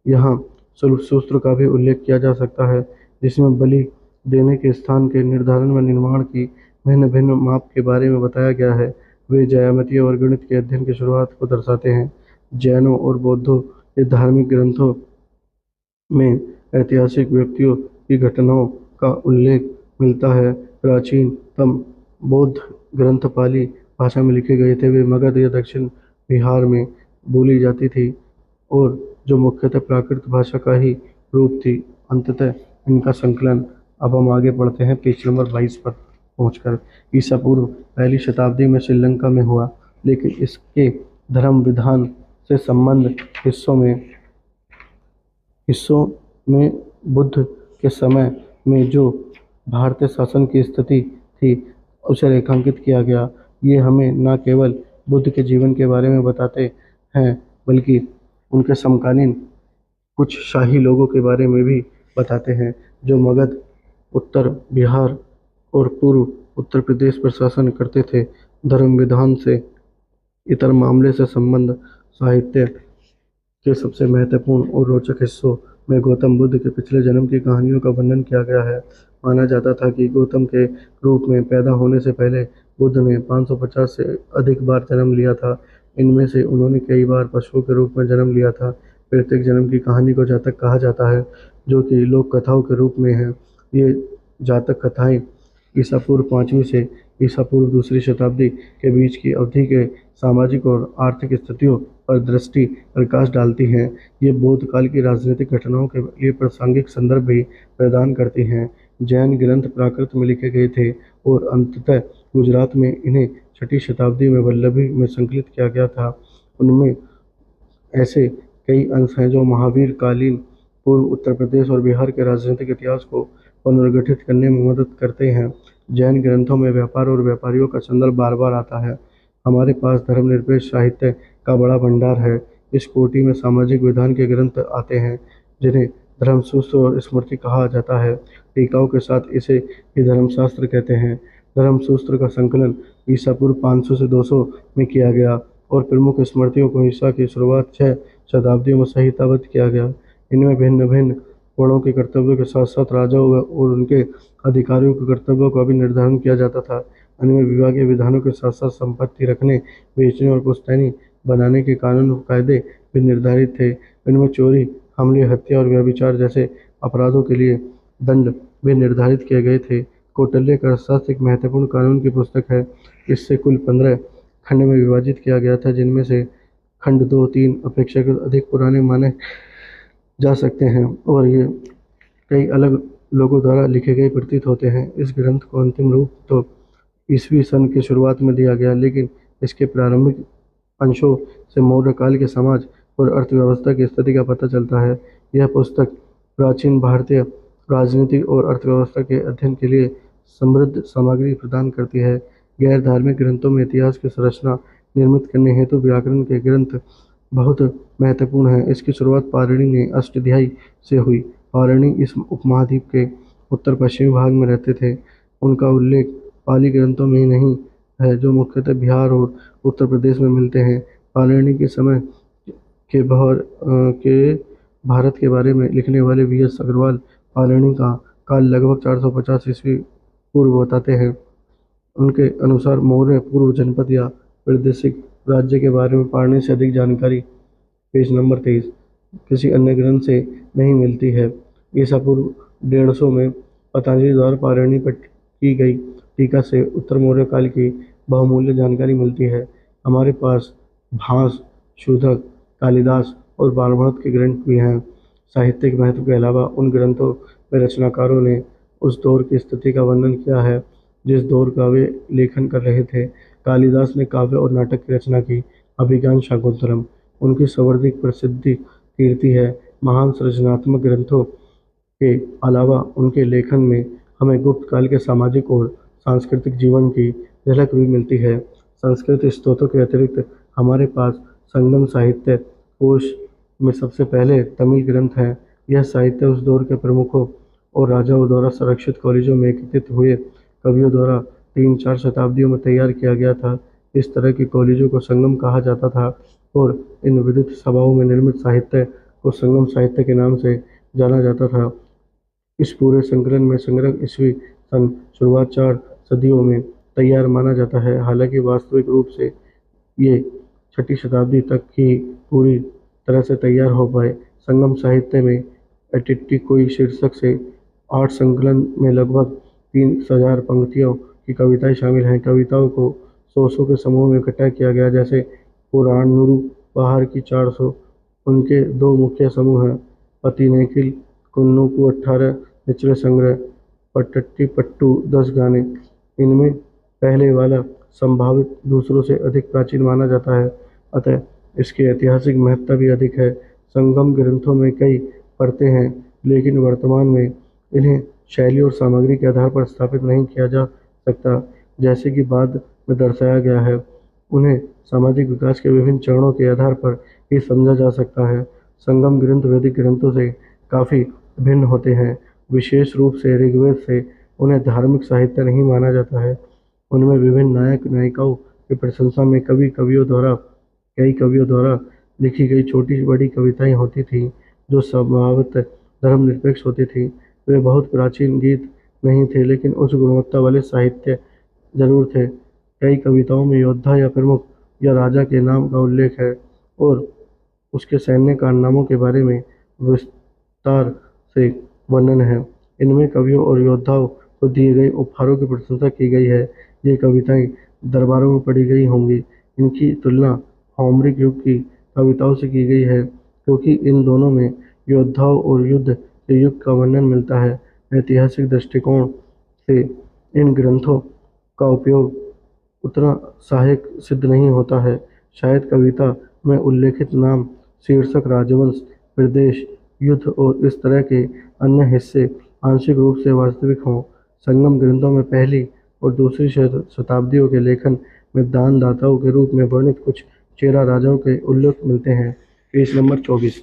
यहाँ स्वरूप सूत्र का भी उल्लेख किया जा सकता है, जिसमें बलि देने के स्थान के निर्धारण व निर्माण की भिन्न भिन्न माप के बारे में बताया गया है। वे ज्यामिति और गणित के अध्ययन की शुरुआत को दर्शाते हैं। जैनों और बौद्धों के धार्मिक ग्रंथों में ऐतिहासिक व्यक्तियों की घटनाओं का उल्लेख मिलता है। प्राचीनतम बौद्ध ग्रंथ पाली भाषा में लिखे गए थे। वे मगध या दक्षिण बिहार में बोली जाती थी और जो मुख्यतः प्राकृत भाषा का ही रूप थी। अंततः इनका संकलन अब हम आगे पढ़ते हैं पेज नंबर 22 पर पहुंचकर। ईसा पूर्व 1ली शताब्दी में श्रीलंका में हुआ, लेकिन इसके धर्म विधान से संबंध हिस्सों में बुद्ध के समय में जो भारतीय शासन की स्थिति थी उसे रेखांकित किया गया। ये हमें न केवल बुद्ध के जीवन के बारे में बताते हैं बल्कि उनके समकालीन कुछ शाही लोगों के बारे में भी बताते हैं जो मगध, उत्तर बिहार और पूर्व उत्तर प्रदेश पर शासन करते थे। धर्म विधान से इतर मामले से संबंध साहित्य के सबसे महत्वपूर्ण और रोचक हिस्सों में गौतम बुद्ध के पिछले जन्म की कहानियों का वर्णन किया गया है। माना जाता था कि गौतम के रूप में पैदा होने से पहले बुद्ध ने 550 से अधिक बार जन्म लिया था। इनमें से उन्होंने कई बार पशुओं के रूप में जन्म लिया था। प्रत्येक जन्म की कहानी को जातक कहा जाता है, जो कि लोक कथाओं के रूप में है। ये जातक कथाएं ईसा पूर्व 5वीं से ईसा पूर्व 2री शताब्दी के बीच की अवधि के सामाजिक और आर्थिक स्थितियों पर दृष्टि प्रकाश डालती हैं। ये बौद्ध काल की राजनीतिक घटनाओं के लिए प्रासंगिक संदर्भ भी प्रदान करती हैं। जैन ग्रंथ प्राकृत में लिखे गए थे और अंततः गुजरात में इन्हें 6ठी शताब्दी में वल्लभी में संकलित किया गया था। उनमें ऐसे कई अंश हैं जो महावीर कालीन पूर्व उत्तर प्रदेश और बिहार के राजनीतिक इतिहास को पुनर्गठित करने में मदद करते हैं। जैन ग्रंथों में व्यापार और व्यापारियों का संदर्भ बार बार आता है। हमारे पास धर्मनिरपेक्ष साहित्य का बड़ा भंडार है। इस कोटि में सामाजिक विधान के ग्रंथ आते हैं जिन्हें धर्मसूत्र और स्मृति कहा जाता है। टीकाओं के साथ इसे ही धर्मशास्त्र कहते हैं। धर्मसूत्र का संकलन ईसा पूर्व 500 से 200 में किया गया और प्रमुख स्मृतियों को ईसा की शुरुआत 6 शताब्दियों में संहिताबद्ध किया गया। इनमें भिन्न भिन्न वर्णों के कर्तव्यों के साथ साथ राजाओं और उनके अधिकारियों के कर्तव्यों का भी निर्धारण किया जाता था। इनमें विवाह के विधानों के साथ साथ संपत्ति रखने, बेचने और पुश्तैनी बनाने के कानून और कायदे भी निर्धारित थे। इनमें चोरी, हमले, हत्या और व्यभिचार जैसे अपराधों के लिए दंड भी निर्धारित किए गए थे। कौटिल्य का अर्थशास्त्र एक महत्वपूर्ण कानून की पुस्तक है। इससे कुल 15 खंड में विभाजित किया गया था, जिनमें से खंड 2, 3 अपेक्षाकृत अधिक पुराने माने जा सकते हैं और ये कई अलग लोगों द्वारा लिखे गए प्रतीत होते हैं। इस ग्रंथ को अंतिम रूप तो ईसवी सन की शुरुआत में दिया गया, लेकिन इसके प्रारंभिक अंशों से मौर्य काल के समाज और अर्थव्यवस्था की स्थिति का पता चलता है। यह पुस्तक प्राचीन भारतीय राजनीति और अर्थव्यवस्था के अध्ययन के लिए समृद्ध सामग्री प्रदान करती है। गैर धार्मिक ग्रंथों में इतिहास की संरचना निर्मित करने हेतु व्याकरण के ग्रंथ बहुत महत्वपूर्ण है। इसकी शुरुआत पाणिनि ने अष्टाध्यायी से हुई। पाणिनि इस उपमहाद्वीप के उत्तर पश्चिमी भाग में रहते थे। उनका उल्लेख पाली ग्रंथों में ही नहीं है, जो मुख्यतः बिहार और उत्तर प्रदेश में मिलते हैं। पाणिनि के समय के भारत के बारे में लिखने वाले वी.एस. अग्रवाल पाणिनि का काल लगभग 450 ईस्वी पूर्व बताते हैं। उनके अनुसार मौर्य पूर्व जनपद या प्रादेशिक राज्य के बारे में पाणिनि से अधिक जानकारी पेज नंबर 23 किसी अन्य ग्रंथ से नहीं मिलती है। ईसा पूर्व 150 में पतंजलि द्वारा पाणिनि पर की गई टीका से उत्तर मौर्य काल की बहुमूल्य जानकारी मिलती है। हमारे पास भास, शूद्रक, कालिदास और बाणभट्ट के ग्रंथ भी हैं। साहित्यिक महत्व के अलावा उन ग्रंथों में रचनाकारों ने उस दौर की स्थिति का वर्णन किया है जिस दौर का वे लेखन कर रहे थे। कालिदास ने काव्य और नाटक की रचना की। अभिज्ञान शाकुंतलम उनकी सर्वाधिक प्रसिद्ध कीर्ति है। महान सृजनात्मक ग्रंथों के अलावा उनके लेखन में हमें गुप्त काल के सामाजिक और सांस्कृतिक जीवन की झलक भी मिलती है। संस्कृत स्तोत्रों के अतिरिक्त हमारे पास संगम साहित्य कोश में सबसे पहले तमिल ग्रंथ हैं। यह साहित्य उस दौर के प्रमुखों और राजाओं द्वारा संरक्षित कॉलेजों में एकत्रित हुए कवियों द्वारा 3-4 शताब्दियों में तैयार किया गया था। इस तरह के कॉलेजों को संगम कहा जाता था और इन विद्वत सभाओं में निर्मित साहित्य को संगम साहित्य के नाम से जाना जाता था। इस पूरे संकलन में संग्रह ईस्वी सन शुरुआत 4 सदियों में तैयार माना जाता है। हालांकि वास्तविक रूप से ये 6ठी शताब्दी तक ही पूरी तरह से तैयार हो पाए। संगम साहित्य में एटिट्टिकोई शीर्षक से 8 संकलन में लगभग 3000 पंक्तियों की कविताएं शामिल हैं। कविताओं को 100 के समूह में इकट्ठा किया गया, जैसे पुराणनुरु पहाड़ की 400। उनके 2 मुख्य समूह हैं, पतिनेकिल कुन्नुकु 18 निचले संग्रह, पट्टट्टीपट्टू 10 गाने। इनमें पहले वाला संभावित दूसरों से अधिक प्राचीन माना जाता है, अतः इसकी ऐतिहासिक महत्ता भी अधिक है। संगम ग्रंथों में कई परतें हैं, लेकिन वर्तमान में इन्हें शैली और सामग्री के आधार पर स्थापित नहीं किया जा सकता, जैसे कि बाद में दर्शाया गया है। उन्हें सामाजिक विकास के विभिन्न चरणों के आधार पर ही समझा जा सकता है। संगम ग्रंथ वैदिक ग्रंथों से काफ़ी भिन्न होते हैं। विशेष रूप से ऋग्वेद से उन्हें धार्मिक साहित्य नहीं माना जाता है। उनमें विभिन्न नायक नायिकाओं की प्रशंसा में कई कवियों द्वारा लिखी गई छोटी बड़ी कविताएं होती थीं, जो स्वभावतः धर्मनिरपेक्ष होती थीं। वे बहुत प्राचीन गीत नहीं थे, लेकिन उच्च गुणवत्ता वाले साहित्य जरूर थे। कई कविताओं में योद्धा या प्रमुख या राजा के नाम का उल्लेख है और उसके सैन्य कारनामों के बारे में विस्तार से वर्णन है। इनमें कवियों और योद्धाओं को दिए गए उपहारों की प्रशंसा की गई है। ये कविताएं दरबारों में पढ़ी गई होंगी। इनकी तुलना होमरिक युग की कविताओं से की गई है, क्योंकि इन दोनों में योद्धाओं और युद्ध के युग का वर्णन मिलता है। ऐतिहासिक दृष्टिकोण से इन ग्रंथों का उपयोग उतना सहायक सिद्ध नहीं होता है। शायद कविता में उल्लेखित नाम, शीर्षक, राजवंश, प्रदेश, युद्ध और इस तरह के अन्य हिस्से आंशिक रूप से वास्तविक हों। संगम ग्रंथों में पहली और दूसरी शताब्दियों के लेखन में दानदाताओं के रूप में वर्णित कुछ चेरा राजाओं के उल्लेख मिलते हैं। Page number 24।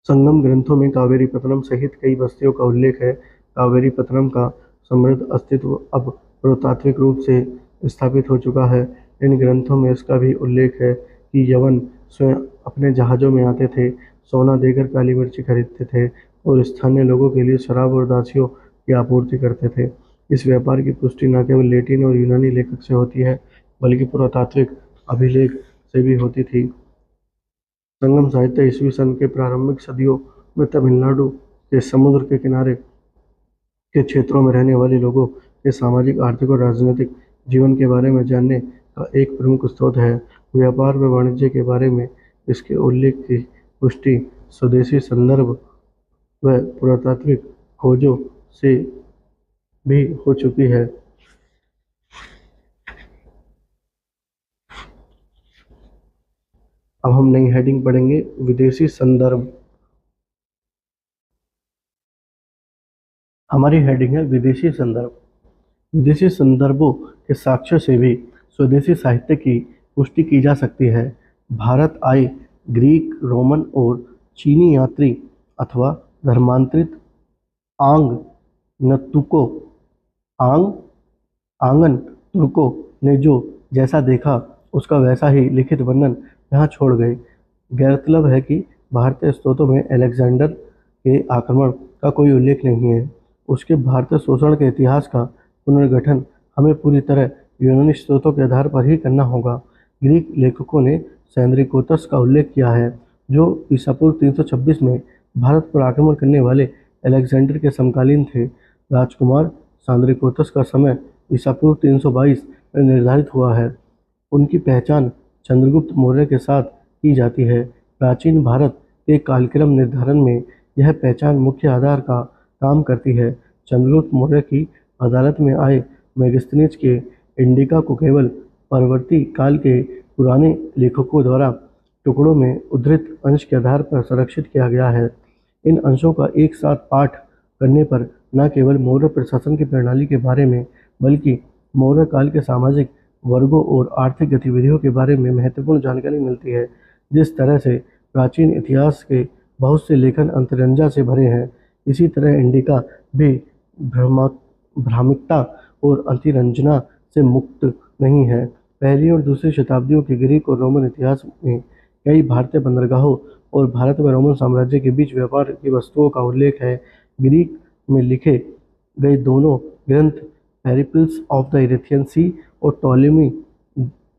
संगम ग्रंथों में कावेरीपत्तनम सहित कई बस्तियों का उल्लेख है। कावेरीपत्तनम का समृद्ध अस्तित्व अब पुरातात्विक रूप से स्थापित हो चुका है। इन ग्रंथों में इसका भी उल्लेख है कि यवन स्वयं अपने जहाज़ों में आते थे, सोना देकर काली मिर्ची खरीदते थे और स्थानीय लोगों के लिए शराब और दासियों की आपूर्ति करते थे। इस व्यापार की पुष्टि न केवल लैटिन और यूनानी लेखक से होती है, बल्कि पुरातात्विक अभिलेख से भी होती थी। संगम साहित्य ईस्वी सन के प्रारंभिक सदियों में तमिलनाडु के समुद्र के किनारे के क्षेत्रों में रहने वाले लोगों के सामाजिक, आर्थिक और राजनीतिक जीवन के बारे में जानने का एक प्रमुख स्रोत है। व्यापार व वाणिज्य के बारे में इसके उल्लेख की पुष्टि स्वदेशी संदर्भ व पुरातात्विक खोजों से भी हो चुकी है। अब हम नई हेडिंग पढ़ेंगे, विदेशी संदर्भ। हमारी हेडिंग है विदेशी संदर्भ। विदेशी संदर्भों के साक्ष्य से भी स्वदेशी साहित्य की पुष्टि की जा सकती है। भारत आए ग्रीक, रोमन और चीनी यात्री अथवा धर्मांतरित आंगन तुर्कों ने जो जैसा देखा उसका वैसा ही लिखित वर्णन यहाँ छोड़ गए। गौरतलब है कि भारतीय स्रोतों में अलेक्जेंडर के आक्रमण का कोई उल्लेख नहीं है। उसके भारतीय शोषण के इतिहास का पुनर्गठन हमें पूरी तरह यूनानी स्रोतों के आधार पर ही करना होगा। ग्रीक लेखकों ने सैंद्रिकोतस का उल्लेख किया है, जो ईसा पूर्व 326 में भारत पर आक्रमण करने वाले अलेक्जेंडर के समकालीन थे। राजकुमार सैंद्रिकोतस का समय ईसा पूर्व 322 में निर्धारित हुआ है। उनकी पहचान चंद्रगुप्त मौर्य के साथ की जाती है। प्राचीन भारत के कालक्रम निर्धारण में यह पहचान मुख्य आधार का काम करती है। चंद्रगुप्त मौर्य की अदालत में आए मेगास्थनीज के इंडिका को केवल परवर्ती काल के पुराने लेखकों द्वारा टुकड़ों में उद्धृत अंश के आधार पर संरक्षित किया गया है। इन अंशों का एक साथ पाठ करने पर न केवल मौर्य प्रशासन की प्रणाली के बारे में, बल्कि मौर्य काल के सामाजिक वर्गों और आर्थिक गतिविधियों के बारे में महत्वपूर्ण जानकारी मिलती है। जिस तरह से प्राचीन इतिहास के बहुत से लेखन अंतरंजा से भरे हैं, इसी तरह इंडिका भी भ्रामिकता और अतिरंजना से मुक्त नहीं है। पहली और दूसरी शताब्दियों के ग्रीक और रोमन इतिहास में कई भारतीय बंदरगाहों और भारत व रोमन साम्राज्य के बीच व्यापार की वस्तुओं का उल्लेख है। ग्रीक में लिखे गए दोनों ग्रंथ पेरिप्लस ऑफ द इरेथियन सी और टॉलेमी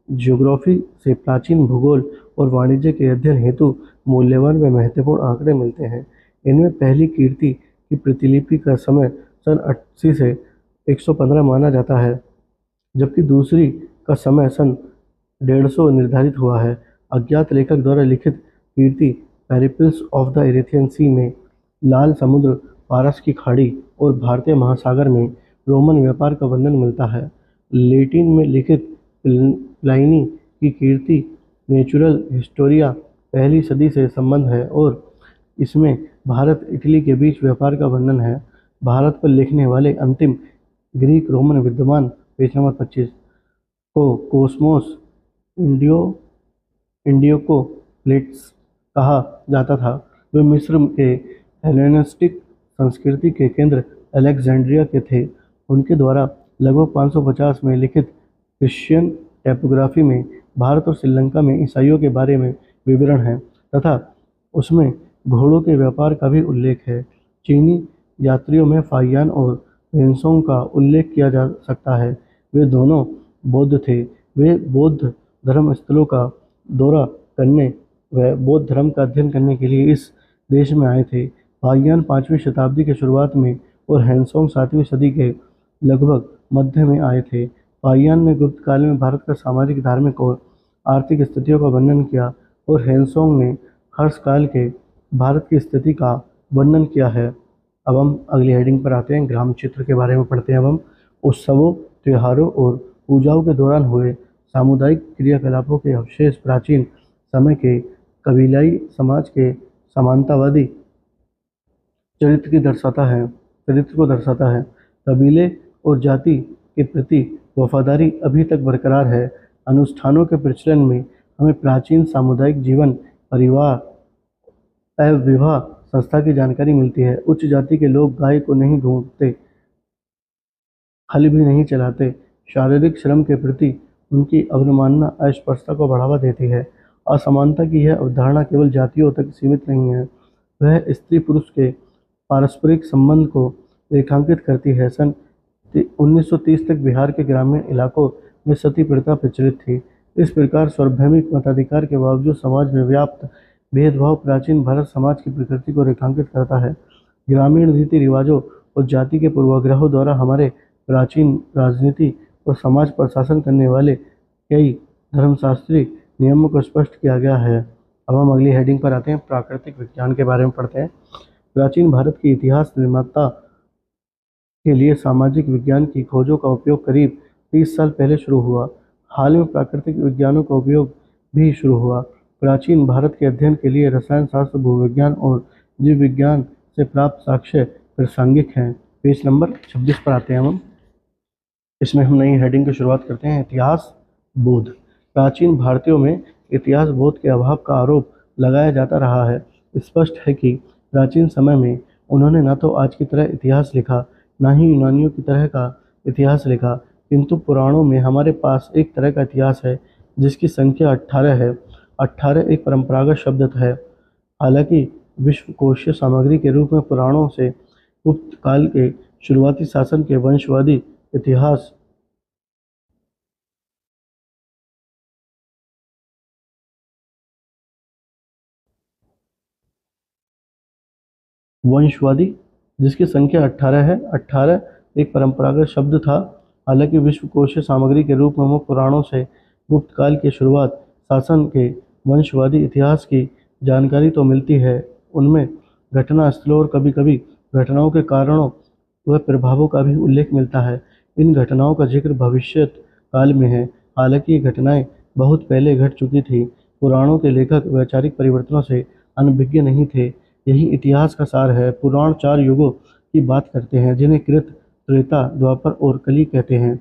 ज्योग्राफी से प्राचीन भूगोल और वाणिज्य के अध्ययन हेतु मूल्यवान व महत्वपूर्ण आंकड़े मिलते हैं। इनमें पहली कीर्ति की प्रतिलिपि का समय सन 80 से 115 माना जाता है, जबकि दूसरी का समय सन 150 निर्धारित हुआ है। अज्ञात लेखक द्वारा लिखित कीर्ति पेरिप्लस ऑफ द इरेथियन सी में लाल समुद्र, पारस की खाड़ी और भारतीय महासागर में रोमन व्यापार का वर्णन मिलता है। लैटिन में लिखित प्लाइनी की कीर्ति नेचुरल हिस्टोरिया पहली सदी से संबंध है और इसमें भारत इटली के बीच व्यापार का वर्णन है। भारत पर लिखने वाले अंतिम ग्रीक रोमन विद्वान पेज नंबर 25 को कोसमोस इंडियो इंडियोको प्लेट्स कहा जाता था। वे मिस्र के हेलेनिस्टिक संस्कृति के केंद्र अलेक्जेंड्रिया के थे। उनके द्वारा लगभग 550 में लिखित क्रिश्चियन टाइपोग्राफी में भारत और श्रीलंका में ईसाइयों के बारे में विवरण है तथा उसमें घोड़ों के व्यापार का भी उल्लेख है। चीनी यात्रियों में फाहियान और रेनसोंग का उल्लेख किया जा सकता है। वे दोनों बौद्ध थे। वे बौद्ध धर्म स्थलों का दौरा करने व बौद्ध धर्म का अध्ययन करने के लिए इस देश में आए थे। फाहियान 5वीं शताब्दी के शुरुआत में और हैंसोंग 7वीं सदी के लगभग मध्य में आए थे। फाहियान ने गुप्त काल में भारत का सामाजिक, धार्मिक और आर्थिक स्थितियों का वर्णन किया और हैंसोंग ने हर्ष काल के भारत की स्थिति का वर्णन किया है। अब हम अगली हेडिंग पर आते हैं, ग्राम चित्र के बारे में पढ़ते हैं। अब हम उत्सवों, त्योहारों और पूजाओं के दौरान हुए सामुदायिक क्रियाकलापों के अवशेष प्राचीन समय के कबीलाई समाज के समानतावादी चरित्र को दर्शाता है। कबीले और जाति के प्रति वफादारी अभी तक बरकरार है। अनुष्ठानों के प्रचलन में हमें प्राचीन सामुदायिक जीवन, परिवार एवं विवाह संस्था की जानकारी मिलती है। उच्च जाति के लोग गाय को नहीं ढूंढते, हल भी नहीं चलाते। शारीरिक श्रम के प्रति उनकी अवमानना अस्पृश्यता को बढ़ावा देती है। असमानता की यह अवधारणा केवल जातियों तक सीमित नहीं है, वह स्त्री पुरुष के पारस्परिक संबंध को रेखांकित करती है। सन 1930 तक बिहार के ग्रामीण इलाकों में सती प्रथा प्रचलित थी। इस प्रकार सार्वभौमिक मताधिकार के बावजूद समाज में व्याप्त भेदभाव प्राचीन भारत समाज की प्रकृति को रेखांकित करता है। ग्रामीण रीति रिवाजों और जाति के पूर्वाग्रहों द्वारा हमारे प्राचीन राजनीति और समाज पर शासन करने वाले कई धर्मशास्त्री नियमों को स्पष्ट किया गया है। अब हम अगली हेडिंग पर आते हैं, प्राकृतिक विज्ञान के बारे में पढ़ते हैं। प्राचीन भारत के इतिहास निर्माता के लिए सामाजिक विज्ञान की खोजों का उपयोग करीब 30 साल पहले शुरू हुआ। हाल में प्राकृतिक विज्ञानों का उपयोग भी शुरू हुआ। प्राचीन भारत के अध्ययन के लिए रसायन शास्त्र, भूविज्ञान और जीव विज्ञान से प्राप्त साक्ष्य प्रासंगिक हैं। पेज नंबर 26 पर आते हैं हम। इसमें हम नई हेडिंग की शुरुआत करते हैं, इतिहास बोध। प्राचीन भारतीयों में इतिहास बोध के अभाव का आरोप लगाया जाता रहा है। स्पष्ट है कि प्राचीन समय में उन्होंने न तो आज की तरह इतिहास लिखा, न ही यूनानियों की तरह का इतिहास लिखा, किंतु पुराणों में हमारे पास एक तरह का इतिहास है जिसकी संख्या 18 है। 18 एक परंपरागत शब्द है। हालांकि विश्वकोशीय सामग्री के रूप में पुराणों से गुप्त काल के शुरुआती शासन के वंशवादी इतिहास जिसकी संख्या 18 है। 18 एक परंपरागत शब्द था। हालांकि विश्वकोशीय सामग्री के रूप में हमें पुराणों से गुप्त काल के शुरुआत शासन के वंशवादी इतिहास की जानकारी तो मिलती है। उनमें घटना स्थलों और कभी कभी घटनाओं के कारणों व प्रभावों का भी उल्लेख मिलता है। इन घटनाओं का जिक्र भविष्य काल में है। हालांकि ये घटनाएं बहुत पहले घट चुकी थी। पुराणों के लेखक वैचारिक परिवर्तनों से अनभिज्ञ नहीं थे। यही इतिहास का सार है। पुराण 4 युगों की बात करते हैं जिन्हें कृत, त्रेता, द्वापर और कली कहते हैं।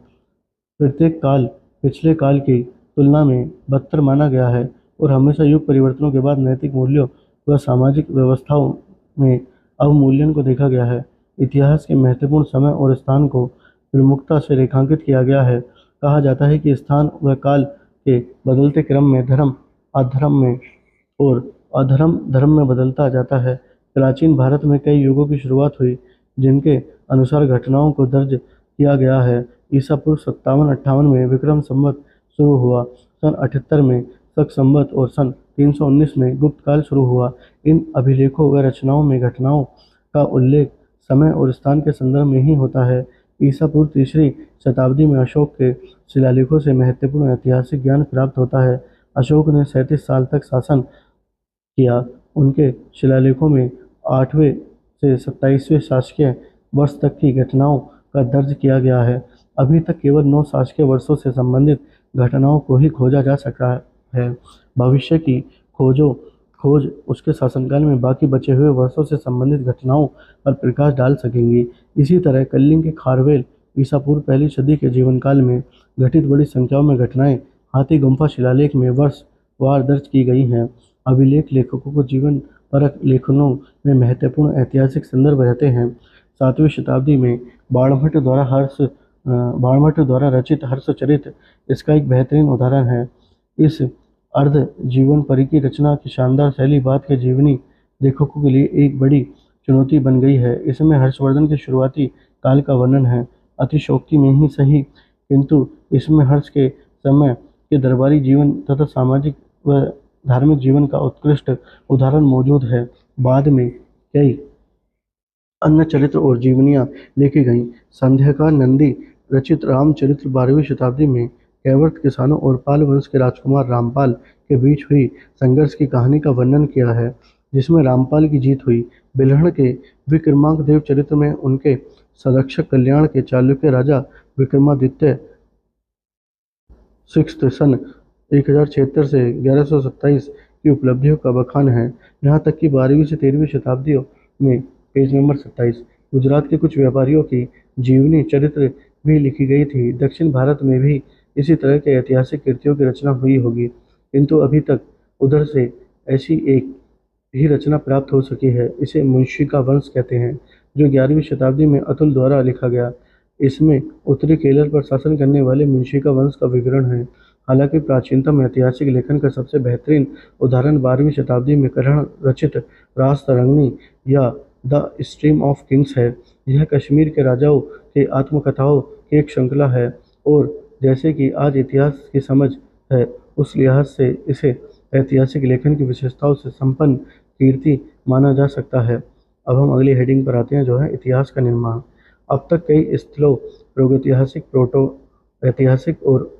प्रत्येक काल पिछले काल की तुलना में बदतर माना गया है और हमेशा युग परिवर्तनों के बाद नैतिक मूल्यों व सामाजिक व्यवस्थाओं में अवमूल्यन को देखा गया है। इतिहास के महत्वपूर्ण समय और स्थान को प्रमुखता से रेखांकित किया गया है। कहा जाता है कि स्थान व काल के बदलते क्रम में धर्म अधर्म में और अधर्म धर्म में बदलता जाता है। प्राचीन भारत में कई युगों की शुरुआत हुई जिनके अनुसार घटनाओं को दर्ज किया गया है। ईसा पूर्व 57-58 में विक्रम संवत शुरू हुआ। सन 78 में शक संवत और सन 319 में गुप्त काल शुरू हुआ। इन अभिलेखों व रचनाओं में घटनाओं का उल्लेख समय और स्थान के संदर्भ में ही होता है। ईसा पूर्व 3री शताब्दी में अशोक के शिलालेखों से महत्वपूर्ण ऐतिहासिक ज्ञान प्राप्त होता है। अशोक ने 37 साल तक शासन किया। उनके शिलालेखों में 8वें से 27वें शासकीय वर्ष तक की घटनाओं का दर्ज किया गया है। अभी तक केवल 9 शासकीय वर्षों से संबंधित घटनाओं को ही खोजा जा सका है। भविष्य की खोज उसके शासनकाल में बाकी बचे हुए वर्षों से संबंधित घटनाओं पर प्रकाश डाल सकेंगी। इसी तरह कलिंग के खारवेल ईसा पूर्व पहली सदी के जीवन काल में घटित बड़ी संख्याओं में घटनाएं हाथी गुम्फा शिलालेख में वर्षवार दर्ज की गई हैं। अभिलेख लेखकों को जीवन परक लेखनों में महत्वपूर्ण ऐतिहासिक संदर्भ रहते हैं। 7वीं शताब्दी में बाणभट्ट द्वारा रचित हर्षचरित इसका एक बेहतरीन उदाहरण है। इस अर्ध जीवन परी की रचना की शानदार शैली बाद के जीवनी लेखकों के लिए एक बड़ी चुनौती बन गई है। इसमें हर्षवर्धन के शुरुआती काल का वर्णन है, अतिशयोक्ति में ही सही, किंतु इसमें हर्ष के समय के दरबारी जीवन तथा सामाजिक व धार्मिक जीवन का उत्कृष्ट उदाहरण मौजूद है। बाद में कई अन्य चरित्र और जीवनियां लिखी गईं। संध्याकार नंदी रचित रामचरित्र 12वीं शताब्दी में कैवर्त किसानों और पाल वंश के राजकुमार रामपाल के बीच हुई संघर्ष की कहानी का वर्णन किया है, जिसमें रामपाल की जीत हुई। बिल्हण के विक्रमांक देव चरित्र में उनके संरक्षक कल्याण के चालुक्य राजा विक्रमादित्य सिक्स्थ सन 1076 से 1127 की उपलब्धियों का बखान है। यहाँ तक कि 12वीं से 13वीं शताब्दियों में पेज नंबर 27 गुजरात के कुछ व्यापारियों की जीवनी चरित्र भी लिखी गई थी। दक्षिण भारत में भी इसी तरह के ऐतिहासिक कृतियों की रचना हुई होगी, किंतु अभी तक उधर से ऐसी एक ही रचना प्राप्त हो सकी है। इसे मुंशी का वंश कहते हैं, जो 11वीं शताब्दी में अतुल द्वारा लिखा गया। इसमें उत्तरी केरल पर शासन करने वाले मुंशी का वंश का विवरण है। हालांकि प्राचीनतम ऐतिहासिक लेखन का सबसे बेहतरीन उदाहरण 12वीं शताब्दी में कर्ण रचित राजतरंगिणी या द स्ट्रीम ऑफ किंग्स है। यह कश्मीर के राजाओं के आत्मकथाओं की एक श्रृंखला है और जैसे कि आज इतिहास की समझ है, उस लिहाज से इसे ऐतिहासिक लेखन की विशेषताओं से संपन्न कीर्ति माना जा सकता है। अब हम अगली हेडिंग पर आते हैं, जो है इतिहास का निर्माण। अब तक कई स्थलों प्रागैतिहासिक, प्रोटो ऐतिहासिक और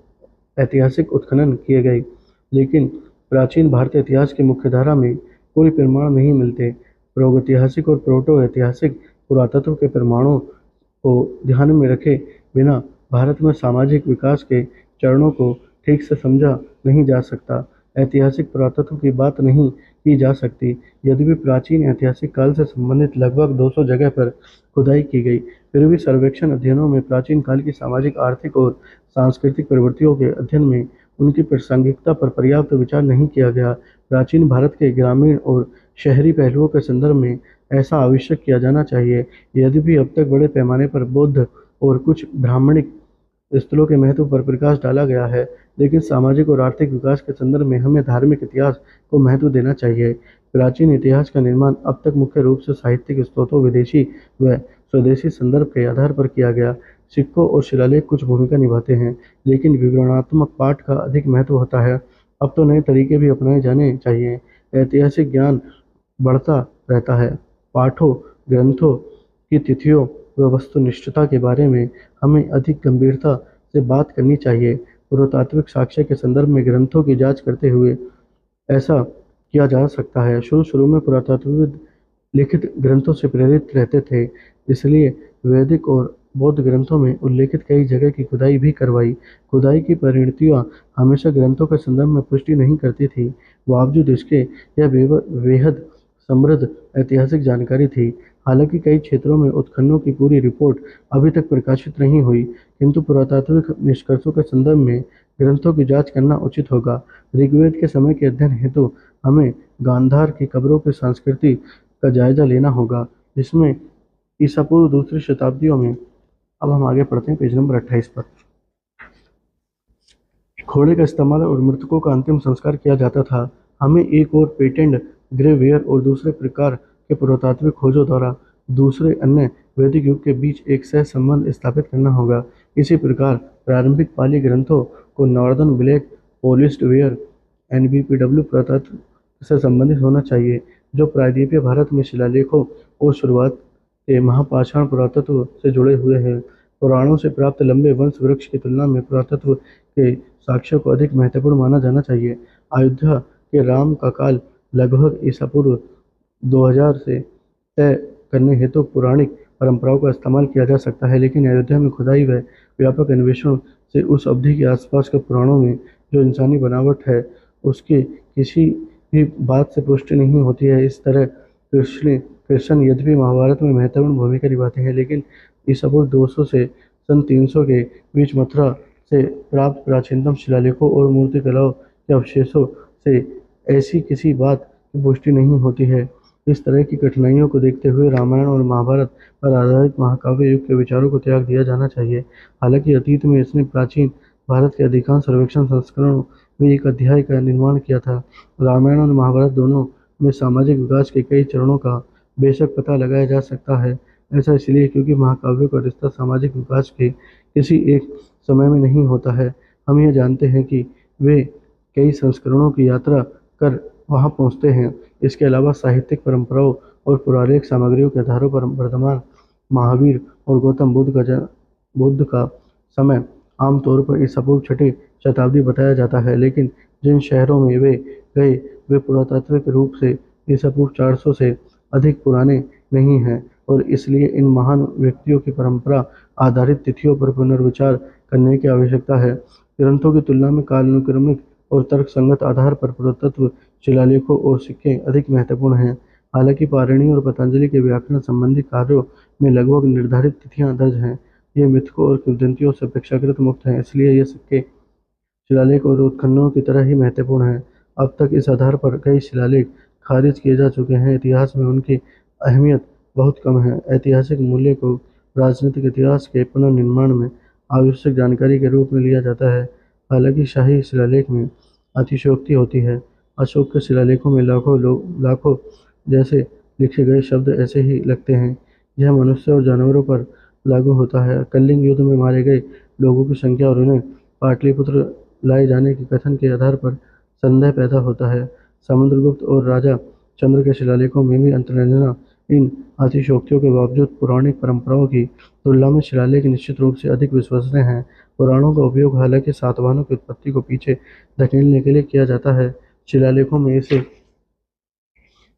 ऐतिहासिक उत्खनन किए गए, लेकिन प्राचीन भारतीय इतिहास की मुख्यधारा में कोई प्रमाण नहीं मिलते। प्रागैतिहासिक और प्रोटो ऐतिहासिक पुरातत्व के प्रमाणों को ध्यान में रखे बिना भारत में सामाजिक विकास के चरणों को ठीक से समझा नहीं जा सकता। ऐतिहासिक पुरातत्व की बात नहीं की जा सकती। यद्यपि प्राचीन ऐतिहासिक काल से संबंधित लगभग 200 जगह पर खुदाई की गई, फिर भी सर्वेक्षण अध्ययनों में प्राचीन काल की सामाजिक, आर्थिक और सांस्कृतिक प्रवृत्तियों के अध्ययन में उनकी प्रासंगिकता पर पर्याप्त विचार नहीं किया गया। प्राचीन भारत के ग्रामीण और शहरी पहलुओं के संदर्भ में ऐसा आवश्यक किया जाना चाहिए। यद्यपि अब तक बड़े पैमाने पर बौद्ध और कुछ ब्राह्मणिक स्थलों के महत्व पर प्रकाश डाला गया है, लेकिन सामाजिक और आर्थिक विकास के संदर्भ में हमें धार्मिक इतिहास को महत्व देना चाहिए। प्राचीन इतिहास का निर्माण अब तक मुख्य रूप से साहित्यिक स्रोतों, विदेशी व स्वदेशी संदर्भ के आधार पर किया गया। सिक्कों और शिलालेख कुछ भूमिका निभाते हैं, लेकिन विवरणात्मक पाठ का अधिक महत्व होता है। अब तो नए तरीके भी अपनाए जाने चाहिए। ऐतिहासिक ज्ञान बढ़ता रहता है। पाठों, ग्रंथों की तिथियों व वस्तुनिष्ठता के बारे में हमें अधिक गंभीरता से बात करनी चाहिए। पुरातात्विक साक्ष्य के संदर्भ में ग्रंथों की जांच करते हुए ऐसा किया जा सकता है। शुरू में पुरातत्वविद लिखित ग्रंथों से प्रेरित रहते थे, इसलिए वैदिक और बौद्ध ग्रंथों में उल्लेखित कई जगह की खुदाई भी करवाई। खुदाई की परिणतियां हमेशा ग्रंथों के संदर्भ में पुष्टि नहीं करती थी। बावजूद इसके यह बेहद समृद्ध ऐतिहासिक जानकारी थी। हालांकि कई क्षेत्रों में उत्खननों की पूरी रिपोर्ट अभी तक प्रकाशित नहीं हुई, किंतु पुरातात्विक निष्कर्षों के संदर्भ में ग्रंथों की जांच करना उचित होगा। ऋग्वेद के समय के अध्ययन हेतु हमें गांधार की कब्रों की संस्कृति का जायजा लेना होगा, जिसमें ईसा पूर्व दूसरी शताब्दियों में। अब हम आगे पढ़ते हैं पेज नंबर 28 पर। घोड़े का इस्तेमाल और मृतकों का अंतिम संस्कार किया जाता था। हमें एक और पेटेंट ग्रेवेयर और दूसरे प्रकार के पुरातात्विक खोजों द्वारा दूसरे अन्य वैदिक युग के बीच एक सह संबंध स्थापित करना होगा। इसी प्रकार प्रारंभिक पाली ग्रंथों को northern black polished where NBPW पुरातत्व से संबंधित होना चाहिए, जो प्रायद्वीपीय भारत में शिलालेखों और शुरुआत के महापाषाण पुरातत्व से जुड़े हुए हैं। पुराणों से प्राप्त लंबे वंश वृक्ष की तुलना में पुरातत्व के साक्ष्यों को अधिक महत्वपूर्ण माना जाना चाहिए। अयोध्या के राम का काल लगभग ईसा पूर्व 2000 से तय करने हेतु पौराणिक परंपराओं का इस्तेमाल किया जा सकता है, लेकिन अयोध्या में खुदाई व व्यापक अन्वेषण से उस अवधि के आसपास के पुराणों में जो इंसानी बनावट है, उसकी किसी भी बात से पुष्टि नहीं होती है। इस तरह कृष्ण यद्यपि महाभारत में महत्वपूर्ण भूमिका निभाते हैं, लेकिन ईसा पूर्व 200 से सन 300 के बीच मथुरा से प्राप्त प्राचीनतम शिलालेखों और मूर्तिकलाओं के अवशेषों से ऐसी किसी बात की पुष्टि नहीं होती है। इस तरह की कठिनाइयों को देखते हुए रामायण और महाभारत पर आधारित महाकाव्य युग के विचारों को त्याग दिया जाना चाहिए। हालांकि अतीत में इसने प्राचीन भारत के अधिकांश सर्वेक्षण संस्करणों में एक अध्याय का निर्माण किया था। रामायण और महाभारत दोनों में सामाजिक विकास के कई चरणों का बेशक पता लगाया जा सकता है। ऐसा इसलिए क्योंकि महाकाव्यों का रिश्ता सामाजिक विकास के किसी एक समय में नहीं होता है। हम यह जानते हैं कि वे कई संस्करणों की यात्रा कर वहां पहुंचते हैं। इसके अलावा साहित्यिक परंपराओं और पौराणिक सामग्रियों के आधारों पर वर्तमान महावीर और गौतम बुद्ध का समय आमतौर पर ईसा पूर्व 6ठी शताब्दी बताया जाता है, लेकिन जिन शहरों में वे गए वे पुरातात्विक रूप से ईसा पूर्व 400 से अधिक पुराने नहीं हैं और इसलिए इन महान व्यक्तियों की परंपरा आधारित तिथियों पर पुनर्विचार करने की आवश्यकता है। ग्रंथों की तुलना में कालानुक्रमिक और तर्कसंगत आधार पर पुरातत्व शिलालेखों और सिक्के अधिक महत्वपूर्ण हैं। हालांकि पाणिनि और पतंजलि के व्याकरण संबंधी कार्यों में लगभग निर्धारित तिथियां दर्ज हैं। ये मिथकों और किंवदंतियों से अपेक्षाकृत मुक्त हैं, इसलिए ये सिक्के शिलालेख और उत्खननों की तरह ही महत्वपूर्ण हैं। अब तक इस आधार पर कई शिलालेख खारिज किए जा चुके हैं। इतिहास में उनकी अहमियत बहुत कम है। ऐतिहासिक मूल्य को राजनीतिक इतिहास के पुनर्निर्माण में आवश्यक जानकारी के रूप में लिया जाता है। हालांकि शाही शिलालेख में अतिशयोक्ति होती है। अशोक के शिलालेखों में लाखों जैसे लिखे गए शब्द ऐसे ही लगते हैं। यह मनुष्य और जानवरों पर लागू होता है। कलिंग युद्ध में मारे गए लोगों की संख्या और उन्हें पाटलिपुत्र लाए जाने के कथन के आधार पर संदेह पैदा होता है। समुद्रगुप्त और राजा चंद्र के शिलालेखों में भी अंतर्जनना इन अतिशयोक्तियों के बावजूद पौराणिक परंपराओं की तुलना में शिलालेख निश्चित रूप से अधिक विश्वसनीय हैं। पुराणों का उपयोग हालांकि सातवाहनों की उत्पत्ति को पीछे धकेलने के लिए किया जाता है। शिलालेखों में इसे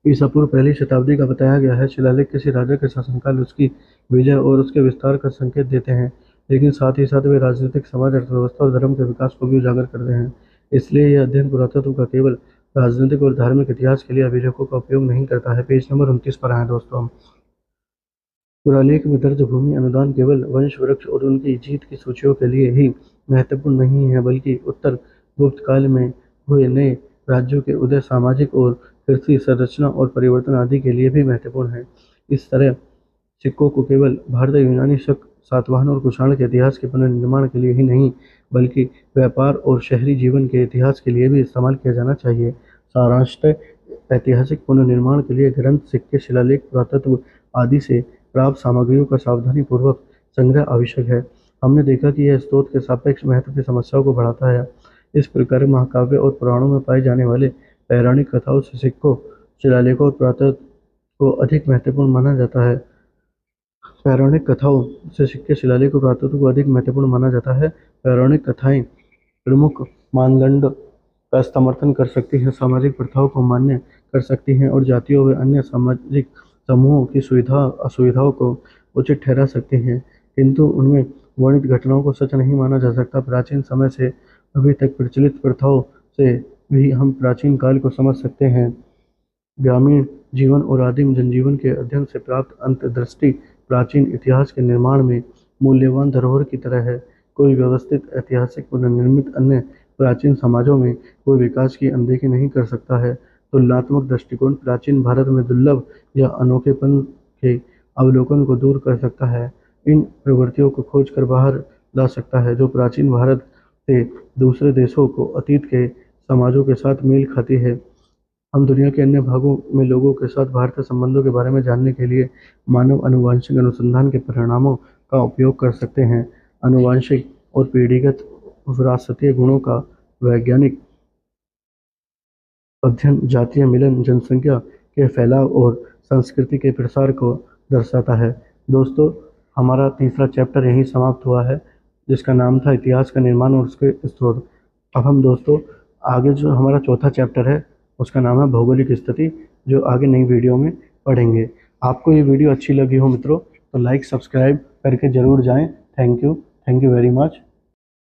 ईसा पूर्व 1ली शताब्दी का बताया गया है। शिलालेख किसी राजा के शासनकाल, उसकी विजय और उसके विस्तार का संकेत देते हैं, लेकिन साथ ही साथ वे राजनीतिक, समाज, अर्थव्यवस्था और धर्म के विकास को भी उजागर करते हैं। इसलिए यह अध्ययन पुरातत्व का केवल राजनीतिक और धार्मिक इतिहास के लिए अभिलेखों का उपयोग नहीं करता है। पेज नंबर 29 पर आए दोस्तों हम। पुरालेख में दर्ज भूमि अनुदान केवल वंश वृक्ष और उनकी जीत की सूचियों के लिए ही महत्वपूर्ण नहीं है, बल्कि उत्तर गुप्त काल में हुए नए राज्यों के उदय, सामाजिक और कृषि संरचना और परिवर्तन आदि के लिए भी महत्वपूर्ण है। इस तरह सिक्कों को केवल भारतीय, यूनानी, शक, सातवाहन और कुषाण के इतिहास के पुनर्निर्माण के लिए ही नहीं, बल्कि व्यापार और शहरी जीवन के इतिहास के लिए भी इस्तेमाल किया जाना चाहिए। सारांशतः ऐतिहासिक पुनर्निर्माण के लिए ग्रंथ, सिक्के, शिलालेख, पुरातत्व आदि से प्राप्त सामग्रियों का सावधानीपूर्वक संग्रह आवश्यक है। हमने देखा कि यह स्रोत के सापेक्ष महत्व की समस्याओं को बढ़ाता है। इस प्रकार महाकाव्य और पुराणों में पाए जाने वाले पौराणिक कथाओं से सिक्कों, शिलालेखों और पुरातत्व को अधिक महत्वपूर्ण माना जाता है। पौराणिक कथाओं से सिक्के, शिलालेख और पुरातत्व को अधिक महत्वपूर्ण माना जाता है। पौराणिक कथाएं प्रमुख मानदंड का समर्थन कर सकती हैं, सामाजिक प्रथाओं को मान्य कर सकती हैं और जातियों व अन्य सामाजिक समूहों की असुविधाओं को उचित ठहरा सकती हैं, किंतु उनमें वर्णित घटनाओं को सच नहीं माना जा सकता। प्राचीन समय से अभी तक प्रचलित प्रथाओं से भी हम प्राचीन काल को समझ सकते हैं। ग्रामीण जीवन और आदिम जनजीवन के अध्ययन से प्राप्त अंतर्दृष्टि प्राचीन इतिहास के निर्माण में मूल्यवान धरोहर की तरह है। कोई व्यवस्थित ऐतिहासिक पुनर्निर्मित अन्य प्राचीन समाजों में कोई विकास की अनदेखी नहीं कर सकता है। तुलनात्मक दृष्टिकोण प्राचीन भारत में दुर्लभ या अनोखेपन के अवलोकन को दूर कर सकता है। इन प्रवृत्तियों को खोज कर बाहर ला सकता है जो प्राचीन भारत से दूसरे देशों को अतीत के समाजों के साथ मेल खाती है। हम दुनिया के अन्य भागों में लोगों के साथ भारतीय संबंधों के बारे में जानने के लिए मानव आनुवंशिक अनुसंधान के परिणामों का उपयोग कर सकते हैं। आनुवंशिक और पीढ़ीगत विरासतीय गुणों का वैज्ञानिक अध्ययन जातीय मिलन, जनसंख्या के फैलाव और संस्कृति के प्रसार को दर्शाता है। दोस्तों, हमारा तीसरा चैप्टर यहीं समाप्त हुआ है, जिसका नाम था इतिहास का निर्माण और उसके स्रोत। अब हम दोस्तों आगे जो हमारा चौथा चैप्टर है उसका नाम है भौगोलिक स्थिति, जो आगे नई वीडियो में पढ़ेंगे। आपको ये वीडियो अच्छी लगी हो मित्रों तो लाइक, सब्सक्राइब करके ज़रूर जाएं। Thank you very much.